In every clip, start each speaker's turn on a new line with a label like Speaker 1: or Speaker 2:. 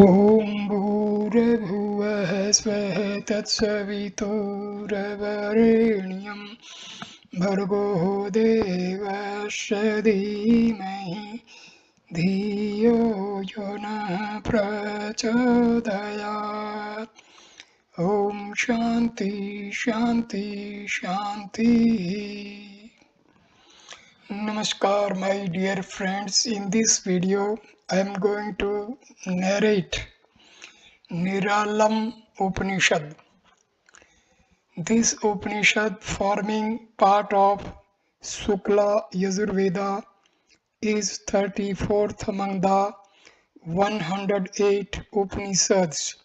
Speaker 1: ॐ भूर्भुवः स्वः तत्सवितुर्वरेण्यं भर्गो देवस्य धीमहि धियो यो नः प्रचोदयात्। ॐ शान्ति शान्ति शान्तिः। Namaskar, my dear friends. In this video, I am going to narrate Niralamba Upanishad. This Upanishad, forming part of Sukla Yajurveda, is 34th among the 108 Upanishads.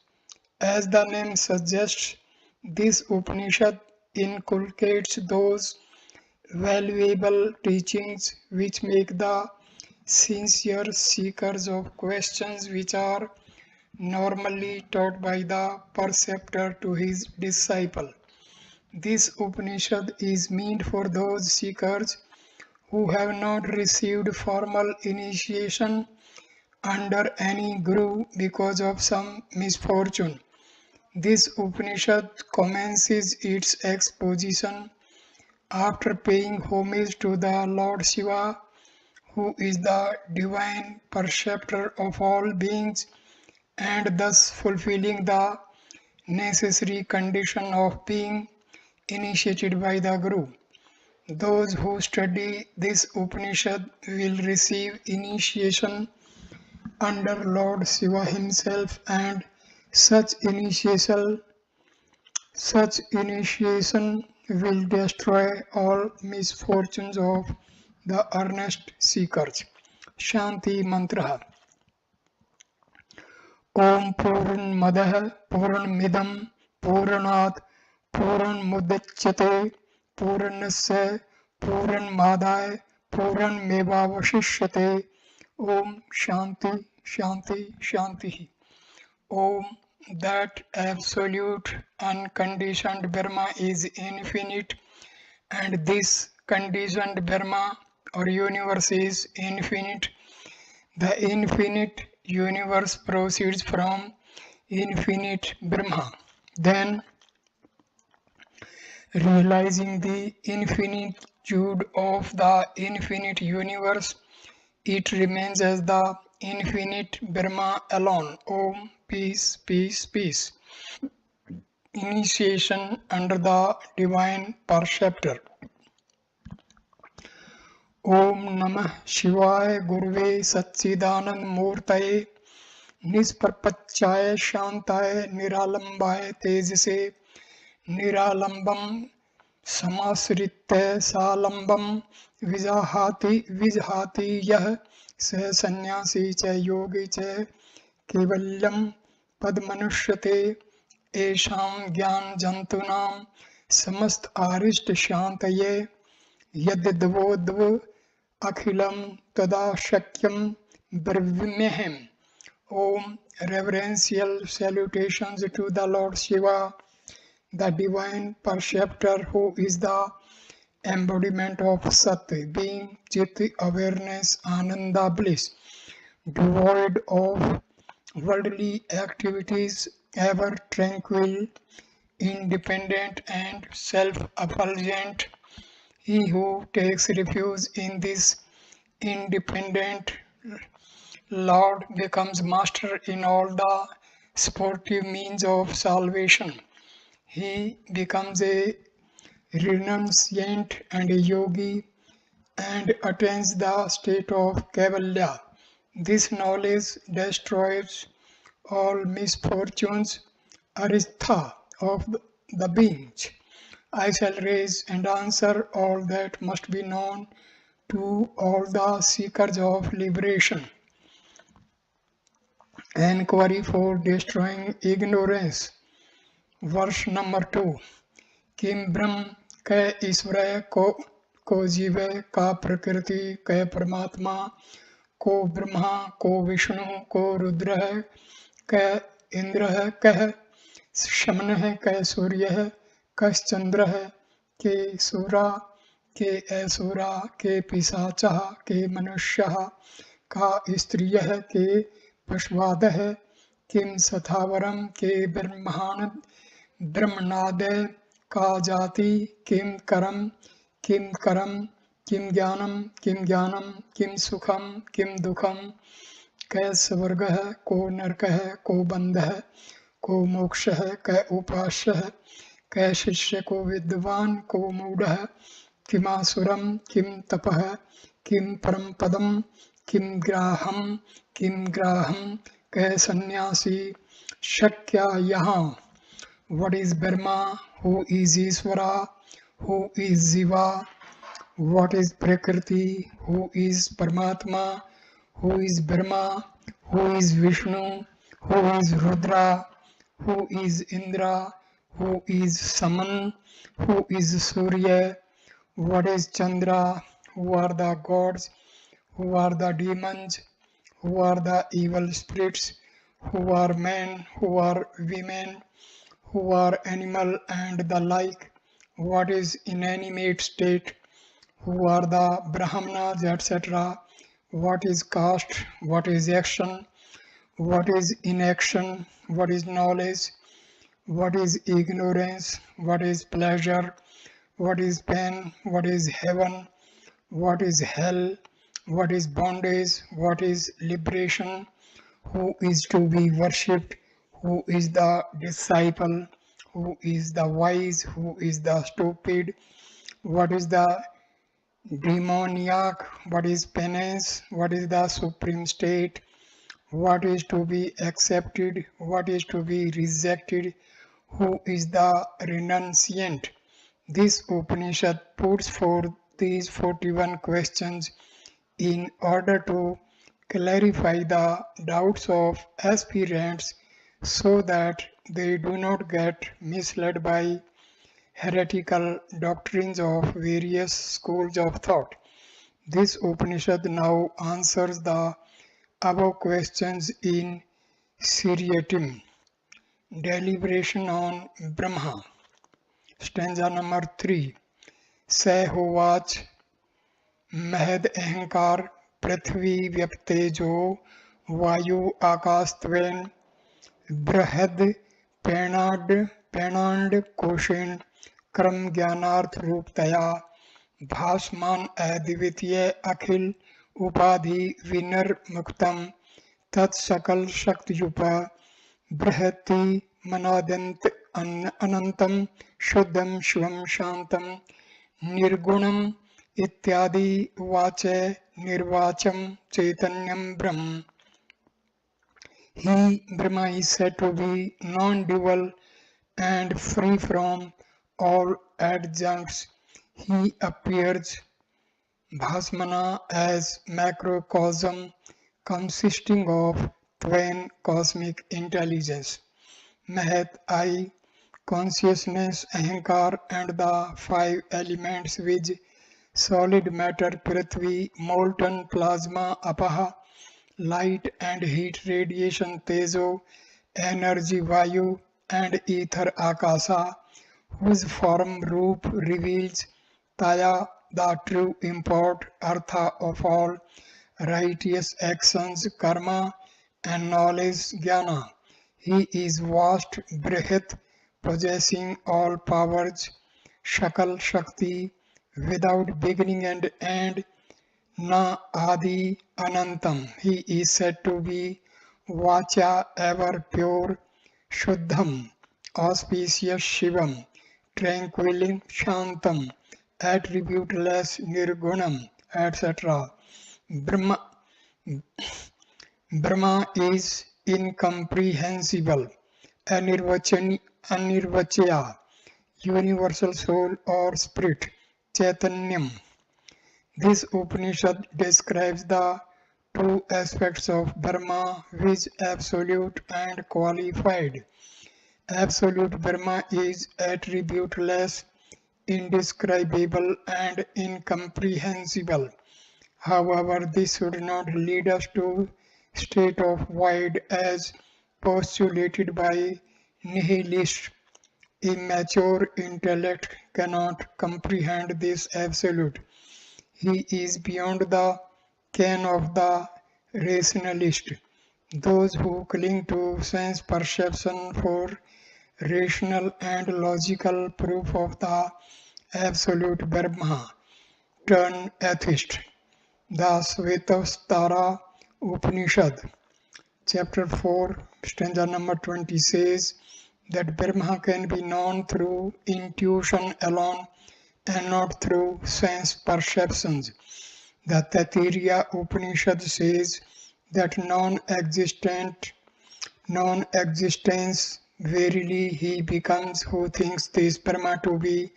Speaker 1: As the name suggests, this Upanishad inculcates those valuable teachings which make the sincere seekers of questions which are normally taught by the preceptor to his disciple. This Upanishad is meant for those seekers who have not received formal initiation under any guru because of some misfortune. This Upanishad commences its exposition after paying homage to the Lord Shiva, who is the divine preceptor of all beings, and thus fulfilling the necessary condition of being initiated by the Guru. Those who study this Upanishad will receive initiation under Lord Shiva himself, and such initiation will destroy all misfortunes of the earnest seekers. Shanti Mantra. Om Purnamadaः Purnamidam Purnat Purnamudachyate Purnasya Purnamadaय Purnamevavashishyate. Om Shanti Shanti Shanti. Om, that absolute unconditioned Brahma is infinite, and this conditioned Brahma or universe is infinite. The infinite universe proceeds from infinite Brahma. Then, realizing the infinitude of the infinite universe, it remains as the infinite Brahma alone. Om, peace, peace, peace. Initiation under the divine preceptor. Om Namah Shivaya Gurve Satchidanand Murtaye Nisparpachaya Shantaye Niralambaye Tejase Niralambam Samasritya Salambam Vijhati Yah Se Sannyasi Cha Yogi Cha Kevalyam Padmanushyate Esham Gyan Jantunam Samast Arist Shantaye Yadidvodv Akhilam Tada Shakyam Brahmihim. Om, reverential salutations to the Lord Shiva, the divine preceptor who is the embodiment of Sat, being Chit, awareness, Ananda, bliss, devoid of worldly activities, ever tranquil, independent and self-effulgent. He who takes refuge in this independent Lord becomes master in all the sportive means of salvation. He becomes a renunciant and a yogi and attains the state of Kaivalya. This knowledge destroys all misfortunes, aristha of the beings. I shall raise and answer all that must be known to all the seekers of liberation. Enquiry for destroying ignorance. Verse number 2. Kim Brahm Ka Isvara ko Jiva Ka Prakriti Ka Paramatma Ko Brahma Ko Vishnu Ko Rudra Ka Indra Ka Shamanah Ka Surya Ka Chandra Ke Sura Ke Asura Ke Pisacha Ke Manushya Ka Striya Ke पशवादः किम सथावरम के ब्रह्मणादय का जाति किम करम किम ज्ञानम किम सुखम किम दुखम कै स्वर्ग है को नरक है को बंध है को मोक्ष है कै उपास्य है कै शिष्य को विद्वान को मूढ़ है किमासुरम किम तपः किम परम पदम किम ग्राहम कै सन्यासी शक्या यहाँ. What is Brahma? Who is Ishvara? Who is Jiva? What is Prakriti? Who is Paramatma? Who is Brahma? Who is Vishnu? Who is Rudra? Who is Indra? Who is Saman? Who is Surya? What is Chandra? Who are the gods? Who are the demons? Who are the evil spirits? Who are men? Who are women? Who are animal and the like? What is inanimate state? Who are the Brahmanas, etc.? What is caste? What is action? What is inaction? What is knowledge? What is ignorance? What is pleasure? What is pain? What is heaven? What is hell? What is bondage? What is liberation? Who is to be worshipped? Who is the disciple? Who is the wise? Who is the stupid? What is the demoniac? What is penance? What is the supreme state? What is to be accepted? What is to be rejected? Who is the renunciant? This Upanishad puts forth these 41 questions in order to clarify the doubts of aspirants so that they do not get misled by heretical doctrines of various schools of thought. This Upanishad now answers the above questions in seriatim. Deliberation on Brahma. Stanza number 3. Sehowach महद अहंकार पृथ्वी व्यपतेजो वायु आकाशत्वेन बृहद पैणांड कोशेन क्रम ज्ञानार्थ रूपतया भासमान अद्वितीय अखिल उपाधि विनिर्मुक्तम तत्सकल शक्तियुप बृहति मनादंत अनंतम शुद्धम शिवम शांतम निर्गुणम इत्यादि वाचे निर्वाचम चैतन्यम ब्रह्म. He, Brahma, is said to be non-dual and free from all adjuncts. He appears Bhasmana as macrocosm consisting of twin cosmic intelligence, Mahat I, consciousness, Ahankar, and the 5 elements which solid matter Prithvi, molten plasma Apaha, light and heat radiation Tejo, energy Vayu, and ether Akasa, whose form Roop reveals Taya, the true import, Artha of all righteous actions, Karma, and knowledge Jnana. He is vast, Brihat, possessing all powers, Shakal Shakti, without beginning and end, Na Adi Anantam. He is said to be Vacha, ever pure, Shuddham, auspicious Shivam, tranquil Shantam, attributeless Nirgunam, etc. Brahma, Brahma is incomprehensible, anirvachaya, universal soul or spirit, Chaitanyam. This Upanishad describes the two aspects of Brahma, which absolute and qualified. Absolute Brahma is attributeless, indescribable, and incomprehensible. However, this should not lead us to state of void as postulated by nihilists. Immature intellect cannot comprehend this absolute. He is beyond the ken of the rationalist. Those who cling to sense perception for rational and logical proof of the absolute Brahma turn atheist. The Svetavastara Upanishad, chapter 4, stanza number 20 says that Brahma can be known through intuition alone and not through sense perceptions. The Taittiriya Upanishad says that non-existence, verily he becomes who thinks this Brahma to be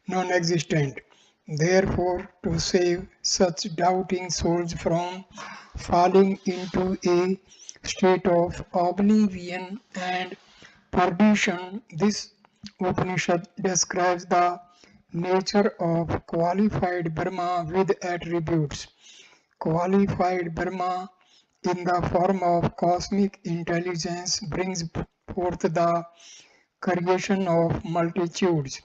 Speaker 1: non-existent. Therefore, to save such doubting souls from falling into a state of oblivion and perdition, this Upanishad describes the nature of qualified Brahma with attributes. Qualified Brahma in the form of cosmic intelligence brings forth the creation of multitudes.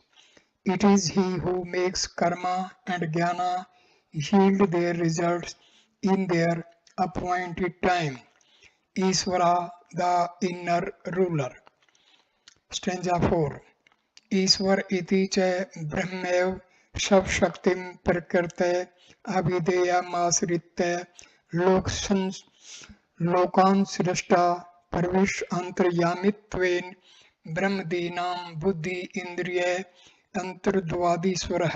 Speaker 1: It is he who makes karma and jnana yield their results in their appointed time. Isvara, the inner ruler. Stanza 4. ईश्वर इति च ब्रह्मैव सब शक्तिं प्रकृते अविधेयमाश्रित्य लोकान् सृष्टा प्रविश अंतर्यामित्वेन ब्रह्मदीनां बुद्धि इंद्रिय अंतर्द्वादीश्वरः.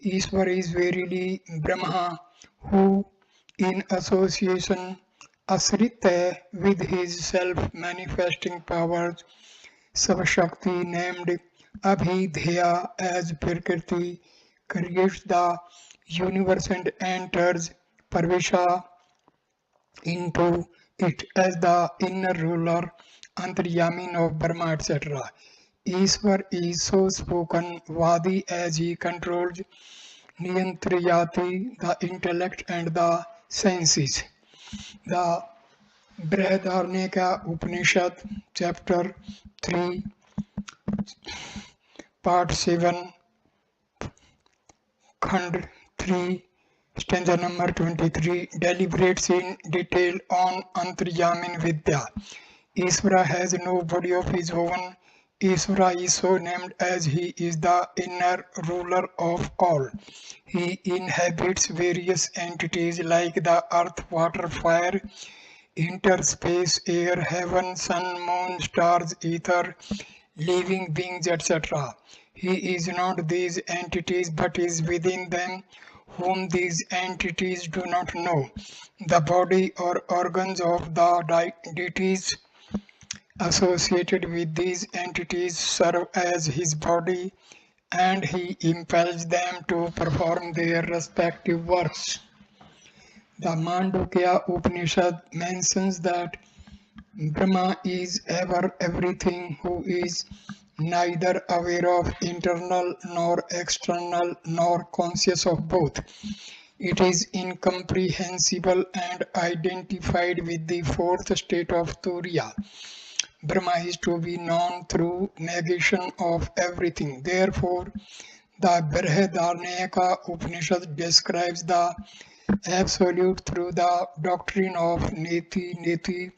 Speaker 1: Ishwar is verily Brahma who in association asrita with his self-manifesting powers Savashakti named Abhidheya as Prakriti creates the universe and enters Parvesha into it as the inner ruler, Antaryamin of Brahma, etc. Ishwar is so spoken Vadi as he controls Niyantrayati, the intellect and the senses. The Brihadaranyaka Upanishad, chapter 3, part 7, Khand 3, stanza number 23, deliberates in detail on Antaryamin Vidya. Isvara has no body of his own. Isvara is so named as he is the inner ruler of all. He inhabits various entities like the earth, water, fire, interspace, air, heaven, sun, moon, stars, ether, living beings, etc. He is not these entities but is within them, whom these entities do not know. The body or organs of the deities associated with these entities serve as his body, and he impels them to perform their respective works. The Mandukya Upanishad mentions that Brahma is ever everything, who is neither aware of internal nor external nor conscious of both. It is incomprehensible and identified with the fourth state of Turiya. Brahma is to be known through negation of everything. Therefore, the Brihadaranyaka Upanishad describes the absolute through the doctrine of neti neti,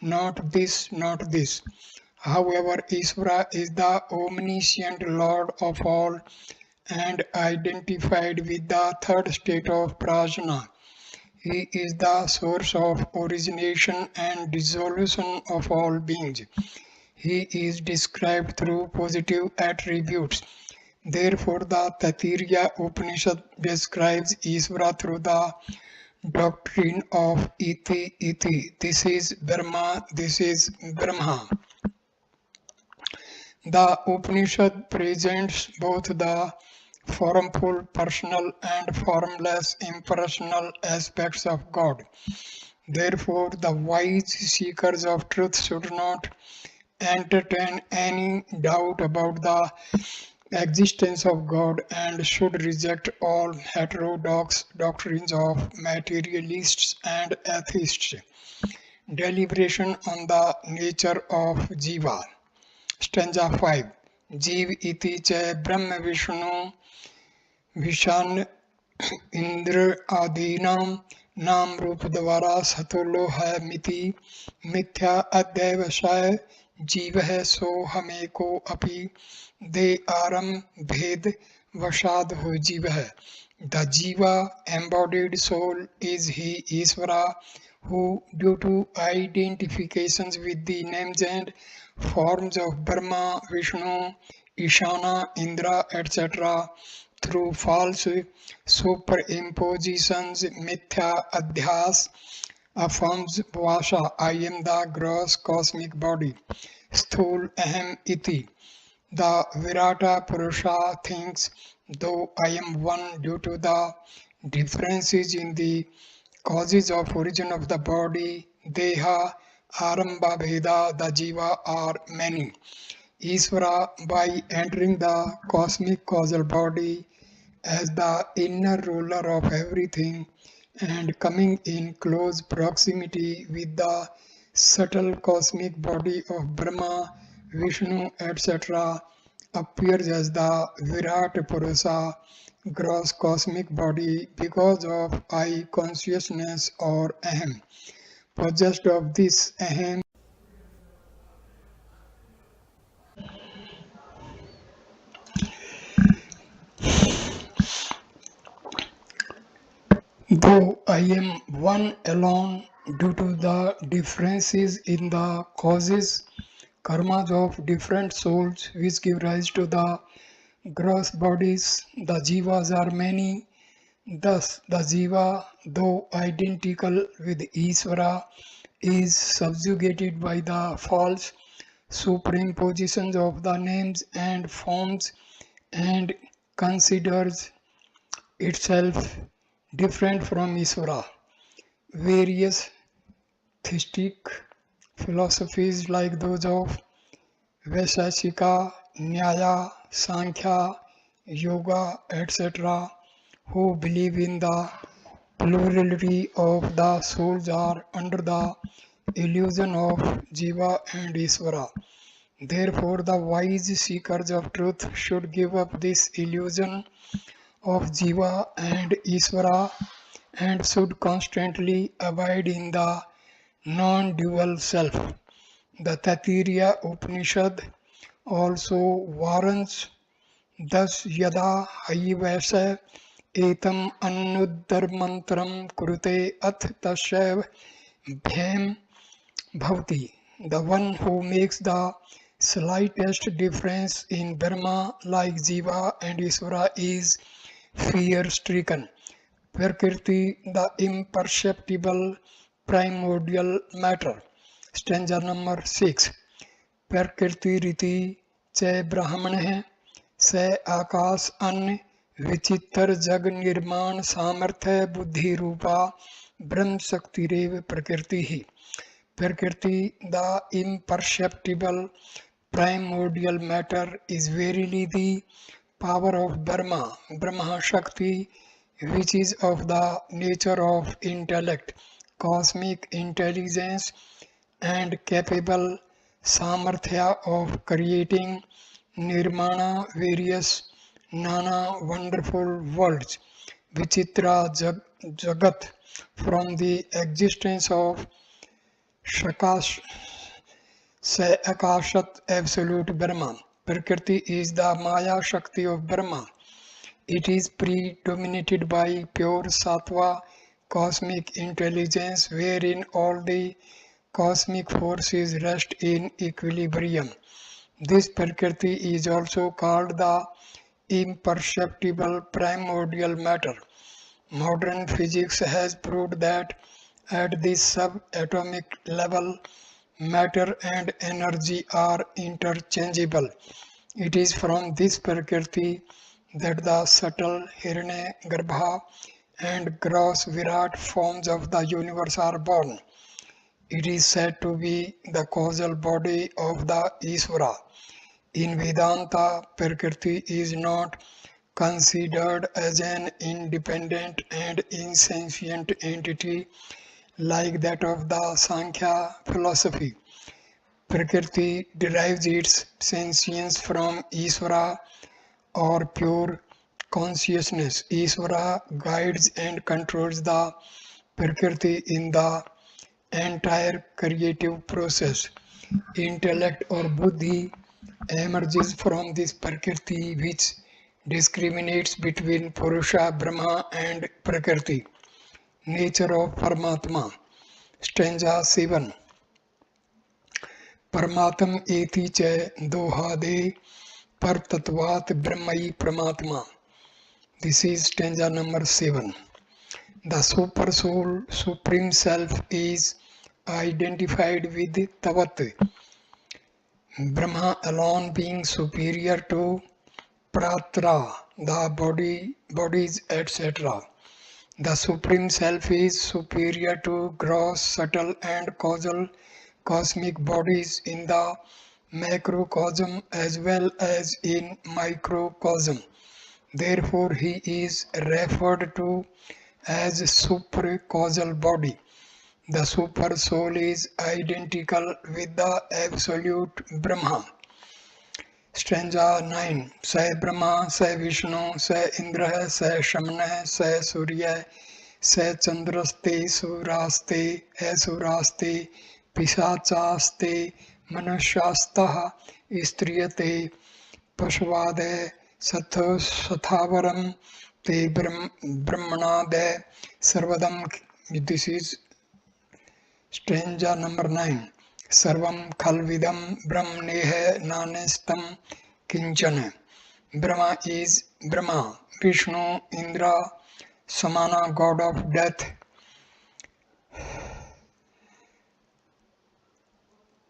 Speaker 1: not this, not this. However, Isvara is the omniscient Lord of all and identified with the third state of prajna. He is the source of origination and dissolution of all beings. He is described through positive attributes. Therefore, the Taittiriya Upanishad describes Isvara through the doctrine of iti iti. This is Brahma, this is Brahma. The Upanishad presents both the formful personal and formless impersonal aspects of God. Therefore, the wise seekers of truth should not entertain any doubt about the existence of God and should reject all heterodox doctrines of materialists and atheists. Deliberation on the nature of Jiva. Stanza 5. Jeev iti cha Brahma Vishnu Vishan Indra Adinam नाम रूप द्वारा सतुलो है मिति मिथ्या अध्यवसाय जीव है सो हमें को अपि दे आरम भेद वसाद हो जीव है द जीवा embodied soul is he Ishvara who due to identifications with the names and forms of Brahma, Vishnu, Ishana, Indra, etc. through false superimpositions, mithya adhyas, affirms Vasha, I am the gross cosmic body. Sthul Aham Iti. The Virata Purusha thinks, though I am one due to the differences in the causes of origin of the body, Deha, Arambha Bheda, the Jiva are many. Isvara, by entering the cosmic causal body as the inner ruler of everything and coming in close proximity with the subtle cosmic body of Brahma, Vishnu, etc., appears as the Virat Purusha, gross cosmic body because of I consciousness or Aham. Possessed of this Aham, though I am one alone due to the differences in the causes, karmas of different souls which give rise to the gross bodies, the jivas are many. Thus, the jiva, though identical with Isvara, is subjugated by the false superimpositions of the names and forms and considers itself different from Isvara. Various theistic philosophies like those of Vaisheshika, Nyaya, Sankhya, Yoga, etc., who believe in the plurality of the souls are under the illusion of Jiva and Isvara. Therefore, the wise seekers of truth should give up this illusion of Jiva and Isvara and should constantly abide in the non-dual self. The Taittiriya Upanishad also warns thus yada hayvasa etam anuddarmantram kurute ath tasyav bhyam bhavati. The one who makes the slightest difference in Brahma like Jiva and Isvara is fear-stricken. Prakriti, the imperceptible primordial matter. Stanza number 6. प्रकृति रीति च ब्राह्मण है स आकाश अन्य विचित्र जग निर्माण सामर्थ्य बुद्धि रूपा ब्रह्म शक्ति रेव प्रकृति ही प्रकृति the imperceptible primordial matter is verily the power of Brahma Shakti, which is of the nature of intellect, cosmic intelligence, and capable samarthya of creating nirmana various nana wonderful worlds vichitra jagat from the existence of shakash se akashat absolute Brahman. Prakriti is the maya shakti of Brahma. It is predominated by pure sattva cosmic intelligence wherein all the cosmic forces rest in equilibrium. This Prakriti is also called the imperceptible primordial matter. Modern physics has proved that at the subatomic level, matter and energy are interchangeable. It is from this Prakriti that the subtle Hiranyagarbha and gross Virat forms of the universe are born. It is said to be the causal body of the Isvara. In Vedanta, Prakriti is not considered as an independent and insentient entity like that of the Sankhya philosophy. Prakriti derives its sentience from Isvara or pure consciousness. Isvara guides and controls the Prakriti in the entire creative process. Intellect or buddhi emerges from this Prakriti which discriminates between Purusha, Brahma and Prakriti. Nature of Paramatma. Stanza 7. Paramatam eti che dohade partatvat brahmai pramatma. This is stanza number 7. The super soul, supreme self is identified with Tavat, Brahma alone being superior to Pratra, the bodies, etc. The Supreme Self is superior to gross, subtle and causal cosmic bodies in the macrocosm as well as in microcosm. Therefore, he is referred to as supracausal body. The super soul is identical with the absolute Brahma. Stanza 9. Sa Brahma, sa Vishnu, sa Indra, sa Shamana, sa Surya, sa Chandraste, Suraste, Asuraste, Pisachaste, Manushastah, Istriyate, Pashvade, Sathavaram, Te Brahmanade, Sarvadam. This is stanza number 9. Sarvam Khalvidam Brahmnehe Nanestam Kinchana. Brahma is Brahma, Vishnu, Indra, Samana, god of death,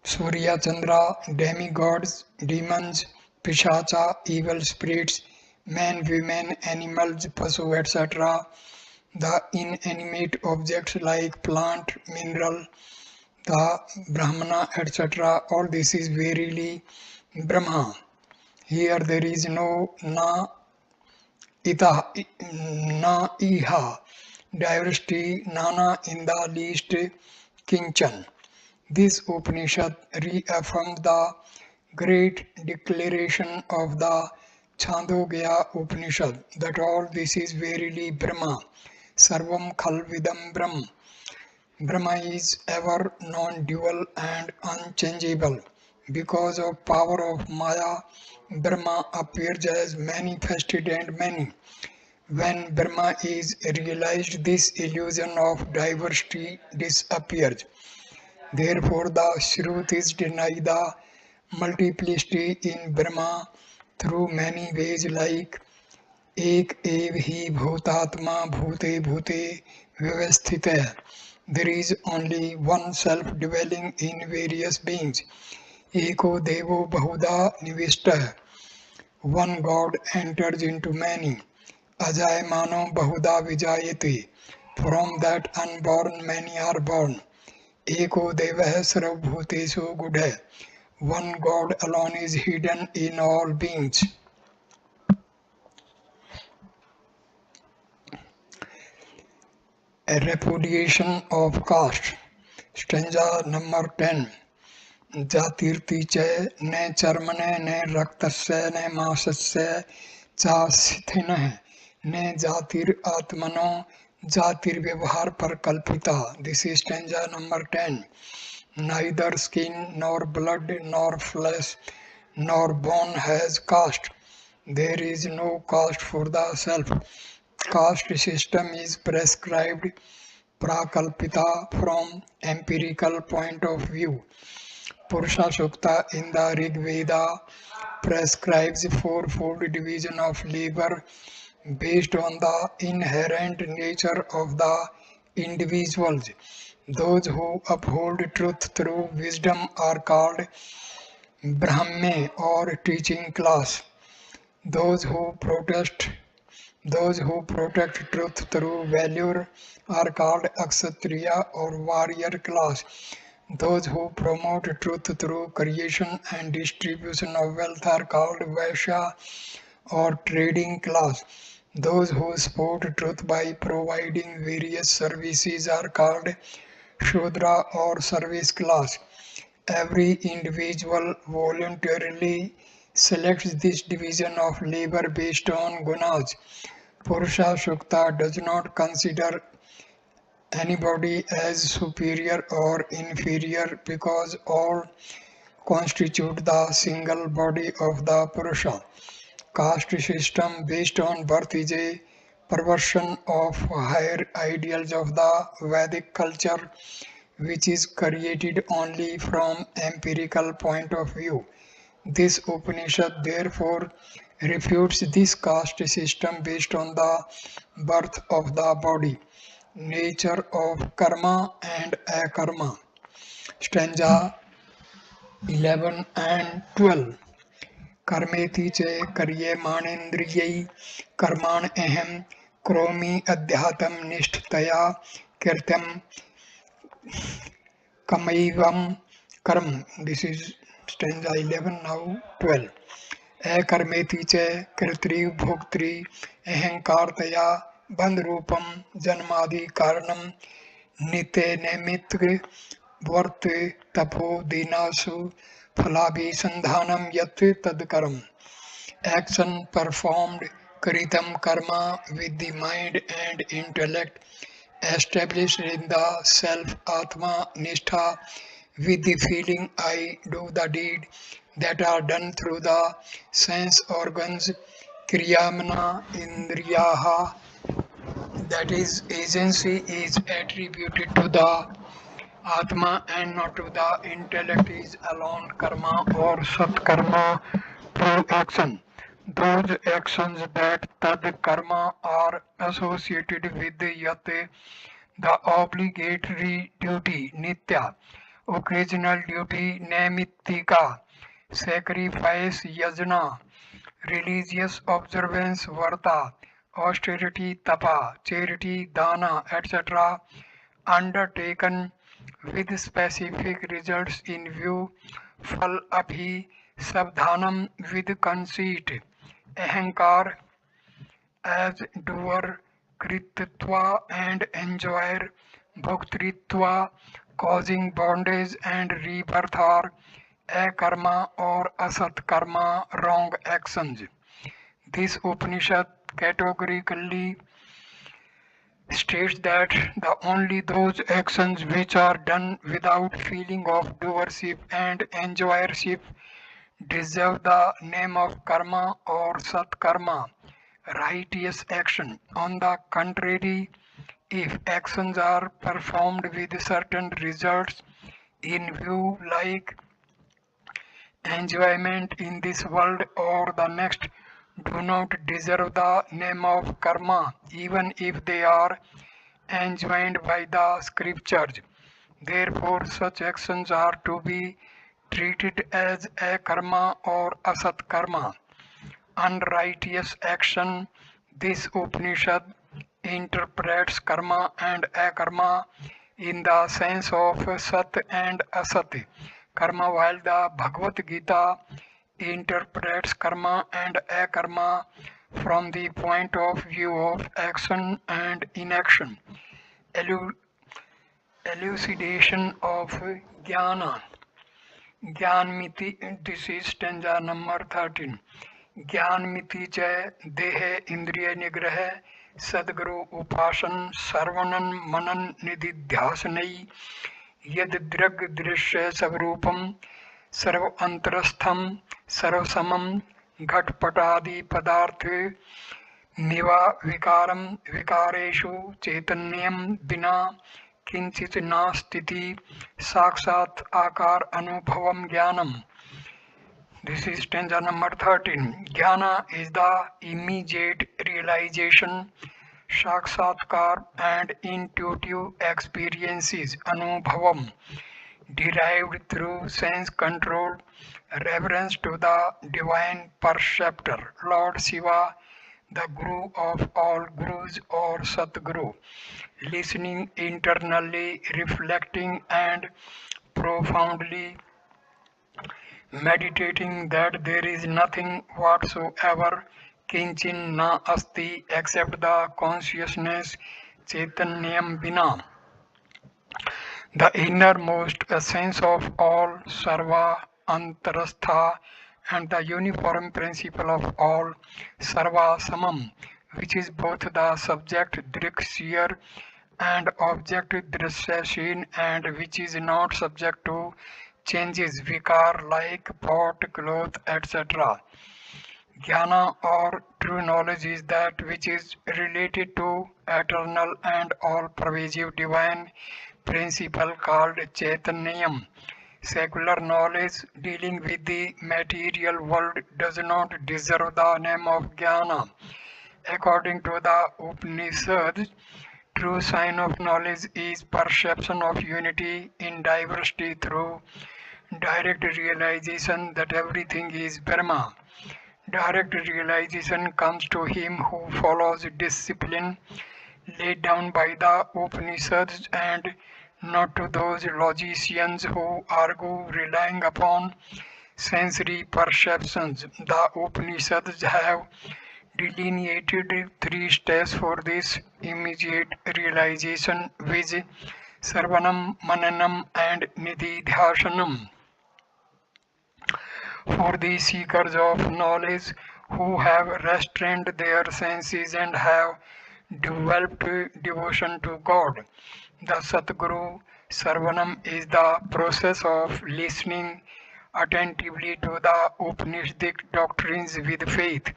Speaker 1: Surya, Chandra, demigods, demons, Pishacha, evil spirits, men, women, animals, Pasu, etc. The inanimate objects like plant, mineral, the Brahmana, etc. All this is verily Brahma. Here there is no na iha, diversity, nana in the least kinchan. This Upanishad reaffirms the great declaration of the Chandogya Upanishad that all this is verily Brahma. Sarvam Khalvidam Brahm. Brahma is ever non-dual and unchangeable. Because of power of Maya, Brahma appears as manifested and many. When Brahma is realized, this illusion of diversity disappears. Therefore, the Shruti is denied the multiplicity in Brahma through many ways like एक एव ही भूतात्मा भूते भूते व्यवस्थित. There is only one self dwelling in various beings. Eko devo bahuda nivishta. One God enters into many. Ajayamano bahuda vijayate. From that unborn many are born. Eko devah sarvabhutesu gudha. One God alone is hidden in all beings. A repudiation of caste. Stanza number 10. जातिर्ति च न चर्मने न रक्तस्य न मांसस्य च स्थिनः न जातिर आत्मनो जातिर्व्यवहार पर कल्पिता. This is stanza number 10. Neither skin nor blood nor flesh nor bone has caste. There is no caste for the self. Caste system is prescribed prakalpita from empirical point of view. Purusha Sukta in the Rig Veda prescribes fourfold division of labor based on the inherent nature of the individuals. Those who uphold truth through wisdom are called Brahme or teaching class. Those who protect truth through valor are called Kshatriya or warrior class. Those who promote truth through creation and distribution of wealth are called Vaishya or trading class. Those who support truth by providing various services are called Shudra or service class. Every individual voluntarily selects this division of labor based on gunas. Purusha Sukta does not consider anybody as superior or inferior because all constitute the single body of the Purusha. Caste system based on birth is a perversion of higher ideals of the Vedic culture which is created only from empirical point of view. This Upanishad therefore refutes this caste system based on the birth of the body, nature of karma and akarma. Stanza 11 and 12. कर्मेति च कर्यमाणेन्द्रियै कर्माण अहम करोमि अध्यात्म निष्ठतया कृत्यं कमैवं कर्म. This is stanza 11, now 12. अकर्मेति च कर्तृ भोक्तृ अहंकारतया बंध रूपम जन्मादि कारणम नित्य नैमित्त वर्त तपो दीनासु फलाभिसंधानम यत् तदकर्म. Action performed kritam karma with the mind and intellect established in the self atma nishtha with the feeling I do the deed that are done through the sense organs kriyamana indriyaha, that is agency is attributed to the Atma and not to the intellect is alone karma or sat karma through action. Those actions that tad karma are associated with yat, the obligatory duty nitya, occasional duty naimittika, sacrifice yajna, religious observance varta, austerity tapa, charity dana, etc. undertaken with specific results in view. Phal abhi sabdhanam with conceit. Ahankar as doer, kritva and enjoyer, bhoktritva causing bondage and rebirth are akarma or asat karma, wrong actions. This Upanishad categorically states that the only those actions which are done without feeling of doership and enjoyership deserve the name of karma or sat karma, righteous action. On the contrary, if actions are performed with certain results in view, like enjoyment in this world or the next, do not deserve the name of karma, even if they are enjoined by the scriptures. Therefore, such actions are to be treated as a karma or asat karma, unrighteous action. This Upanishad interprets karma and akarma in the sense of sat and asat karma, while the Bhagavad Gita interprets karma and akarma from the point of view of action and inaction. Elucidation of jnana. Jnanmiti, this is stanza number 13. Jnanmiti च देह इंद्रिय निग्रह सदगुरु उपासन सर्वनन मनन निधिध्यासनई यद दृग दृश्य स्वरूपम सर्व अंतरस्थम सर्वसमम घटपटादि पदार्थ निवा विकारम विकारेषु चैतन्यम बिना किंचित नास्तिति साक्षात आकार अनुभवम ज्ञानम. This is stanza number 13. Jnana is the immediate realization, sakshatkar and intuitive experiences, anubhavam, derived through sense control, reference to the divine perceptor, Lord Shiva, the Guru of all Gurus or Satguru, listening internally, reflecting and profoundly meditating that there is nothing whatsoever, kinchin na asti, except the consciousness, chaitanyam bina, the innermost essence of all, sarva antarastha, and the uniform principle of all, sarva samam, which is both the subject drik seer and object drisya and which is not subject to changes, vikar like pot, cloth, etc. Jnana or true knowledge is that which is related to eternal and all-pervasive divine principle called Chaitanyam. Secular knowledge dealing with the material world does not deserve the name of Jnana. According to the Upanishad, true sign of knowledge is perception of unity in diversity through direct realization that everything is Brahma. Direct realization comes to him who follows discipline laid down by the Upanishads and not to those logicians who argue relying upon sensory perceptions. The Upanishads have delineated three steps for this immediate realization, which Sarvanam, Mananam, and Nididhyasanam. For the seekers of knowledge who have restrained their senses and have developed devotion to God. The Satguru Sarvanam is the process of listening attentively to the Upanishadic doctrines with faith.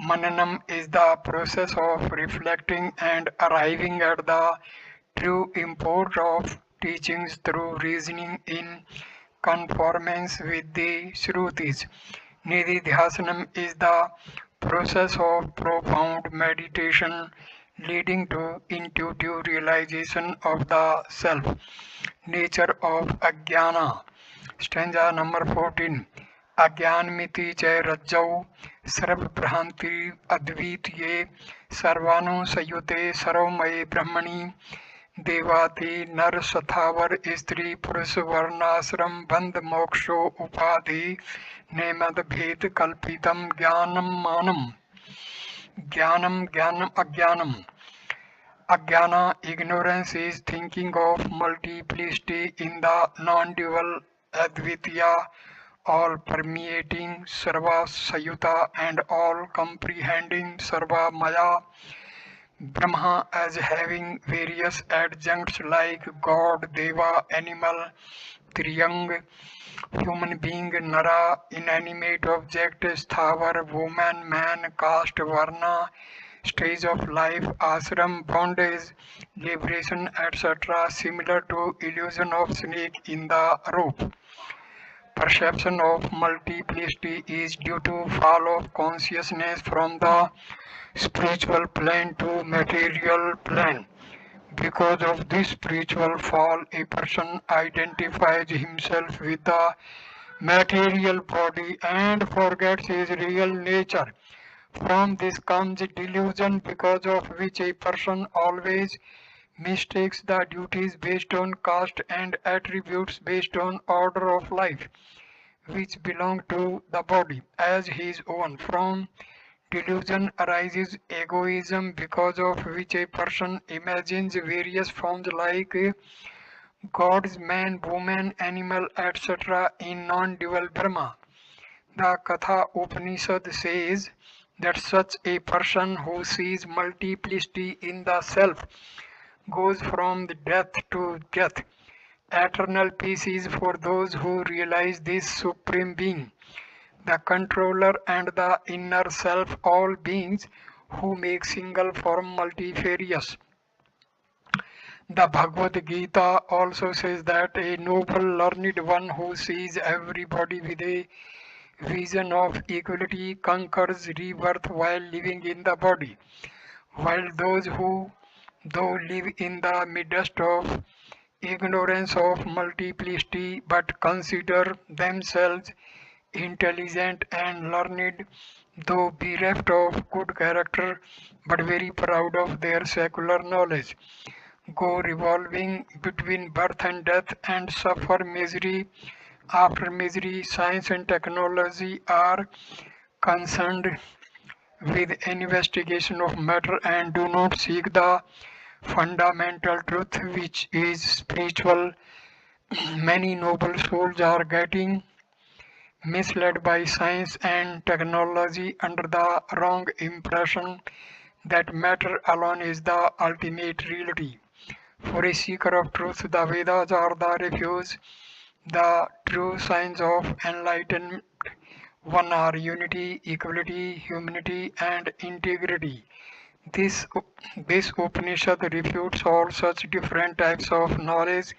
Speaker 1: Mananam is the process of reflecting and arriving at the true import of teachings through reasoning in conformance with the Shrutis. Nididhyasanam is the process of profound meditation leading to intuitive realization of the self. Nature of Ajnana. Stanza number 14. Ajnanmiti च रज्जौ सर्वभ्रांति अद्वितीये सर्वानुसयुते सर्वमये ब्रह्मणि देवाति नर सथावर स्त्री पुरुष वर्णाश्रम बंध मोक्षो उपाधि नेमद भेद कल्पितम ज्ञानम मानम ज्ञानम अज्ञानम. Ajnana, ignorance is thinking of multiplicity in the non-dual Advitya, all permeating Sarva Sayuta and all comprehending Sarva Maya. Brahma as having various adjuncts like God, Deva, animal, Triyang, human being, Nara, inanimate object, Sthavar, woman, man, caste, Varna, stage of life, ashram, bondage, liberation, etc., similar to illusion of snake in the rope. Perception of multiplicity is due to fall of consciousness from the spiritual plane to material plane. Because of this spiritual fall, a person identifies himself with the material body and forgets his real nature. From this comes delusion, because of which a person always mistakes the duties based on caste and attributes based on order of life, which belong to the body, as his own. From delusion arises egoism, because of which a person imagines various forms like gods, man, woman, animal, etc. in non-dual Brahma. The Katha Upanishad says that such a person who sees multiplicity in the self goes from the death to death. Eternal peace is for those who realize this Supreme Being, the controller and the inner self, all beings who make single form multifarious. The Bhagavad Gita also says that a noble learned one who sees everybody with a vision of equality conquers rebirth while living in the body, while those who though live in the midst of ignorance of multiplicity but consider themselves intelligent and learned, though bereft of good character but very proud of their secular knowledge, go revolving between birth and death and suffer misery after misery. Science and technology are concerned with investigation of matter and do not seek the fundamental truth, which is spiritual. Many noble souls are getting misled by science and technology under the wrong impression that matter alone is the ultimate reality. For a seeker of truth, the Vedas are the refuge, the true signs of enlightenment. One are unity, equality, humanity, and integrity. This, this Upanishad refutes all such different types of knowledge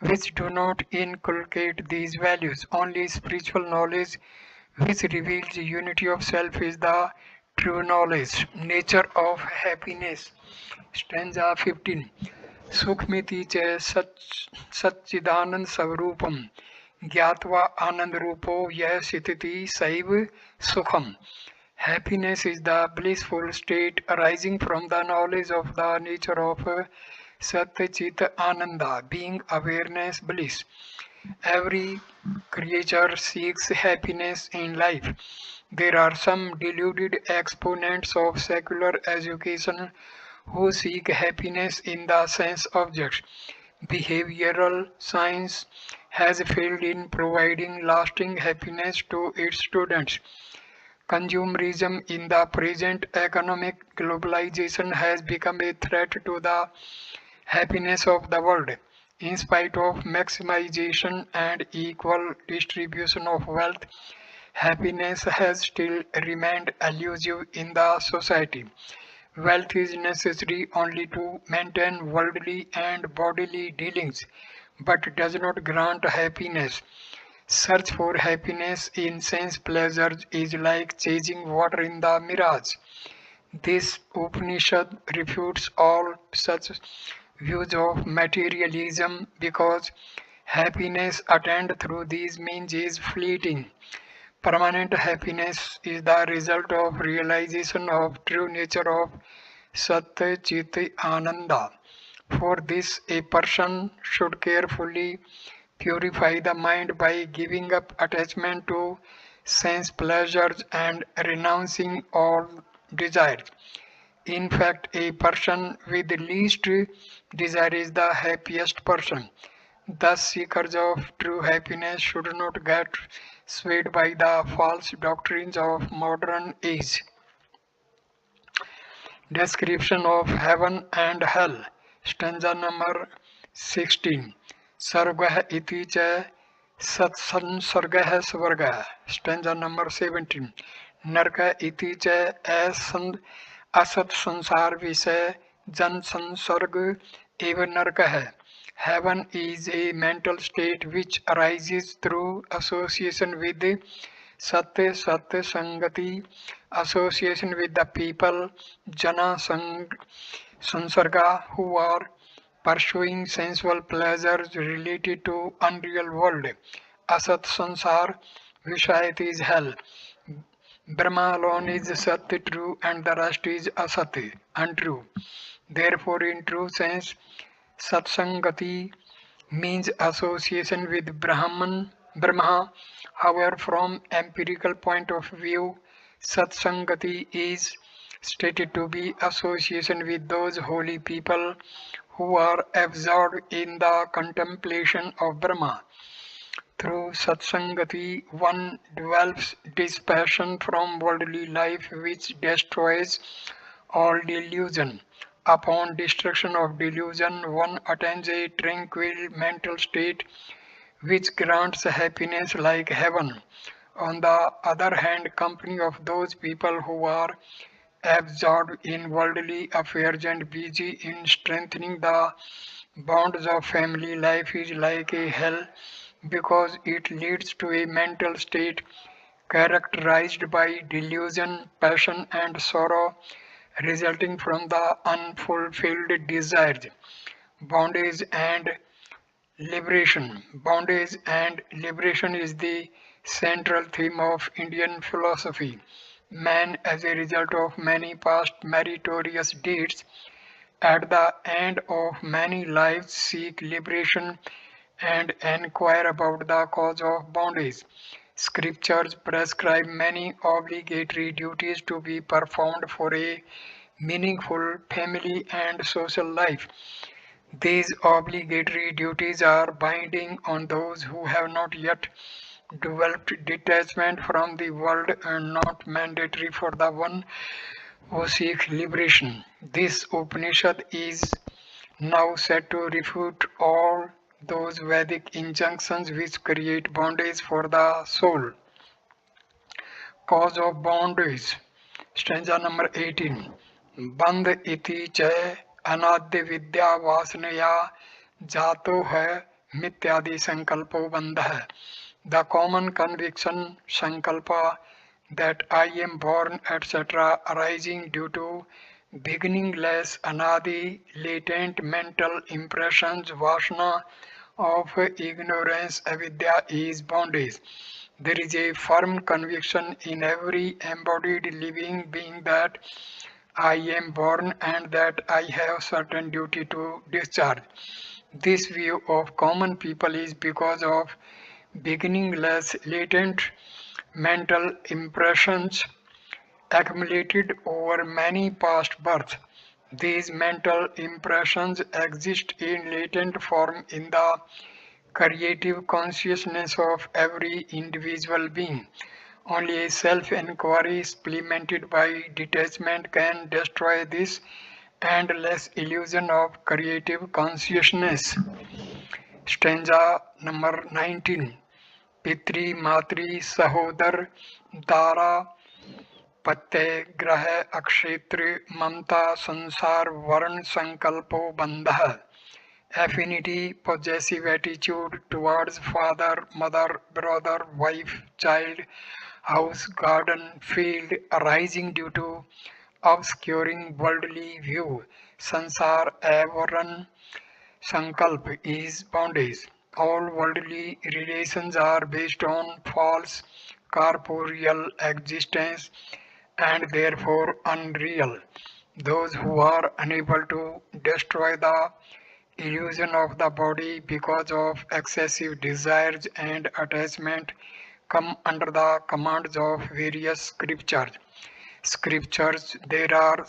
Speaker 1: which do not inculcate these values. Only spiritual knowledge, which reveals the unity of self, is the true knowledge. Nature of happiness. Stanza 15. Sukhmiti च सच्चिदानंद स्वरूपम ज्ञात्वा आनंद रूपो यह स्थिति सैव सुखम. Happiness is the blissful state arising from the knowledge of the nature of Sat Chit Ananda, being awareness bliss. Every creature seeks happiness in life. There are some deluded exponents of secular education who seek happiness in the sense objects. Behavioral science has failed in providing lasting happiness to its students. Consumerism in the present economic globalization has become a threat to the happiness of the world. In spite of maximization and equal distribution of wealth, happiness has still remained elusive in the society. Wealth is necessary only to maintain worldly and bodily dealings, but does not grant happiness. Search for happiness in sense pleasures is like chasing water in the mirage. This Upanishad refutes all such views of materialism because happiness attained through these means is fleeting. Permanent happiness is the result of realization of true nature of Sat Chit Ananda. For this, a person should carefully purify the mind by giving up attachment to sense pleasures and renouncing all desires. In fact, a person with the least desire is the happiest person. Thus, seekers of true happiness should not get swayed by the false doctrines of modern age. Description of heaven and hell. Stanza number 16. Sargah iti cha satsansargah swargah. Stanza number 17. Narka iti cha असत संसार विषय जन संसर्ग एवं नरक है. Heaven is a mental state which arises through association with Satya Satya Sangati, association with the people, Jana Sansarga, who are pursuing sensual pleasures related to unreal world. Asat Sansar, Vishayat is hell. Brahma alone is Sat, true, and the rest is Asat, untrue. Therefore, in true sense, Satsangati means association with Brahma. However, from empirical point of view, Satsangati is stated to be association with those holy people who are absorbed in the contemplation of Brahma. Through Satsangati, one develops dispassion from worldly life which destroys all delusion. Upon destruction of delusion, one attains a tranquil mental state which grants happiness like heaven. On the other hand, company of those people who are absorbed in worldly affairs and busy in strengthening the bonds of family life is like a hell because it leads to a mental state characterized by delusion, passion, and sorrow resulting from the unfulfilled desires. Bondage and liberation. Bondage and liberation is the central theme of Indian philosophy. Man, as a result of many past meritorious deeds, at the end of many lives seek liberation and inquire about the cause of bondage. Scriptures prescribe many obligatory duties to be performed for a meaningful family and social life. These obligatory duties are binding on those who have not yet developed detachment from the world and not mandatory for the one who seeks liberation. This Upanishad is now set to refute all those Vedic injunctions which create bondage for the soul. Cause of bondage. Stanza number 18. बंध इति च अनाद्य विद्या वासनया जातो है मिथ्यादि संकल्पो बंध है. The common conviction sankalpa that I am born etc. arising due to beginningless anadi latent mental impressions vasana of ignorance avidya is bondage. There is a firm conviction in every embodied living being that I am born and that I have certain duty to discharge. This view of common people is because of beginningless latent mental impressions accumulated over many past births. These mental impressions exist in latent form in the creative consciousness of every individual being. Only a self-inquiry supplemented by detachment can destroy this endless illusion of creative consciousness. Stanza number 19. पितृ मातृ सहोदर दारा पत्ते ग्रह अक्षेत्र ममता संसार वर्ण संकल्पो बंधः. Affinity, possessive attitude towards father, mother, brother, wife, child, house, garden, field arising due to obscuring worldly view. Sansar avaran sankalp is bondage. All worldly relations are based on false corporeal existence and therefore unreal. Those who are unable to destroy the illusion of the body because of excessive desires and attachment come under the commands of various scriptures. There are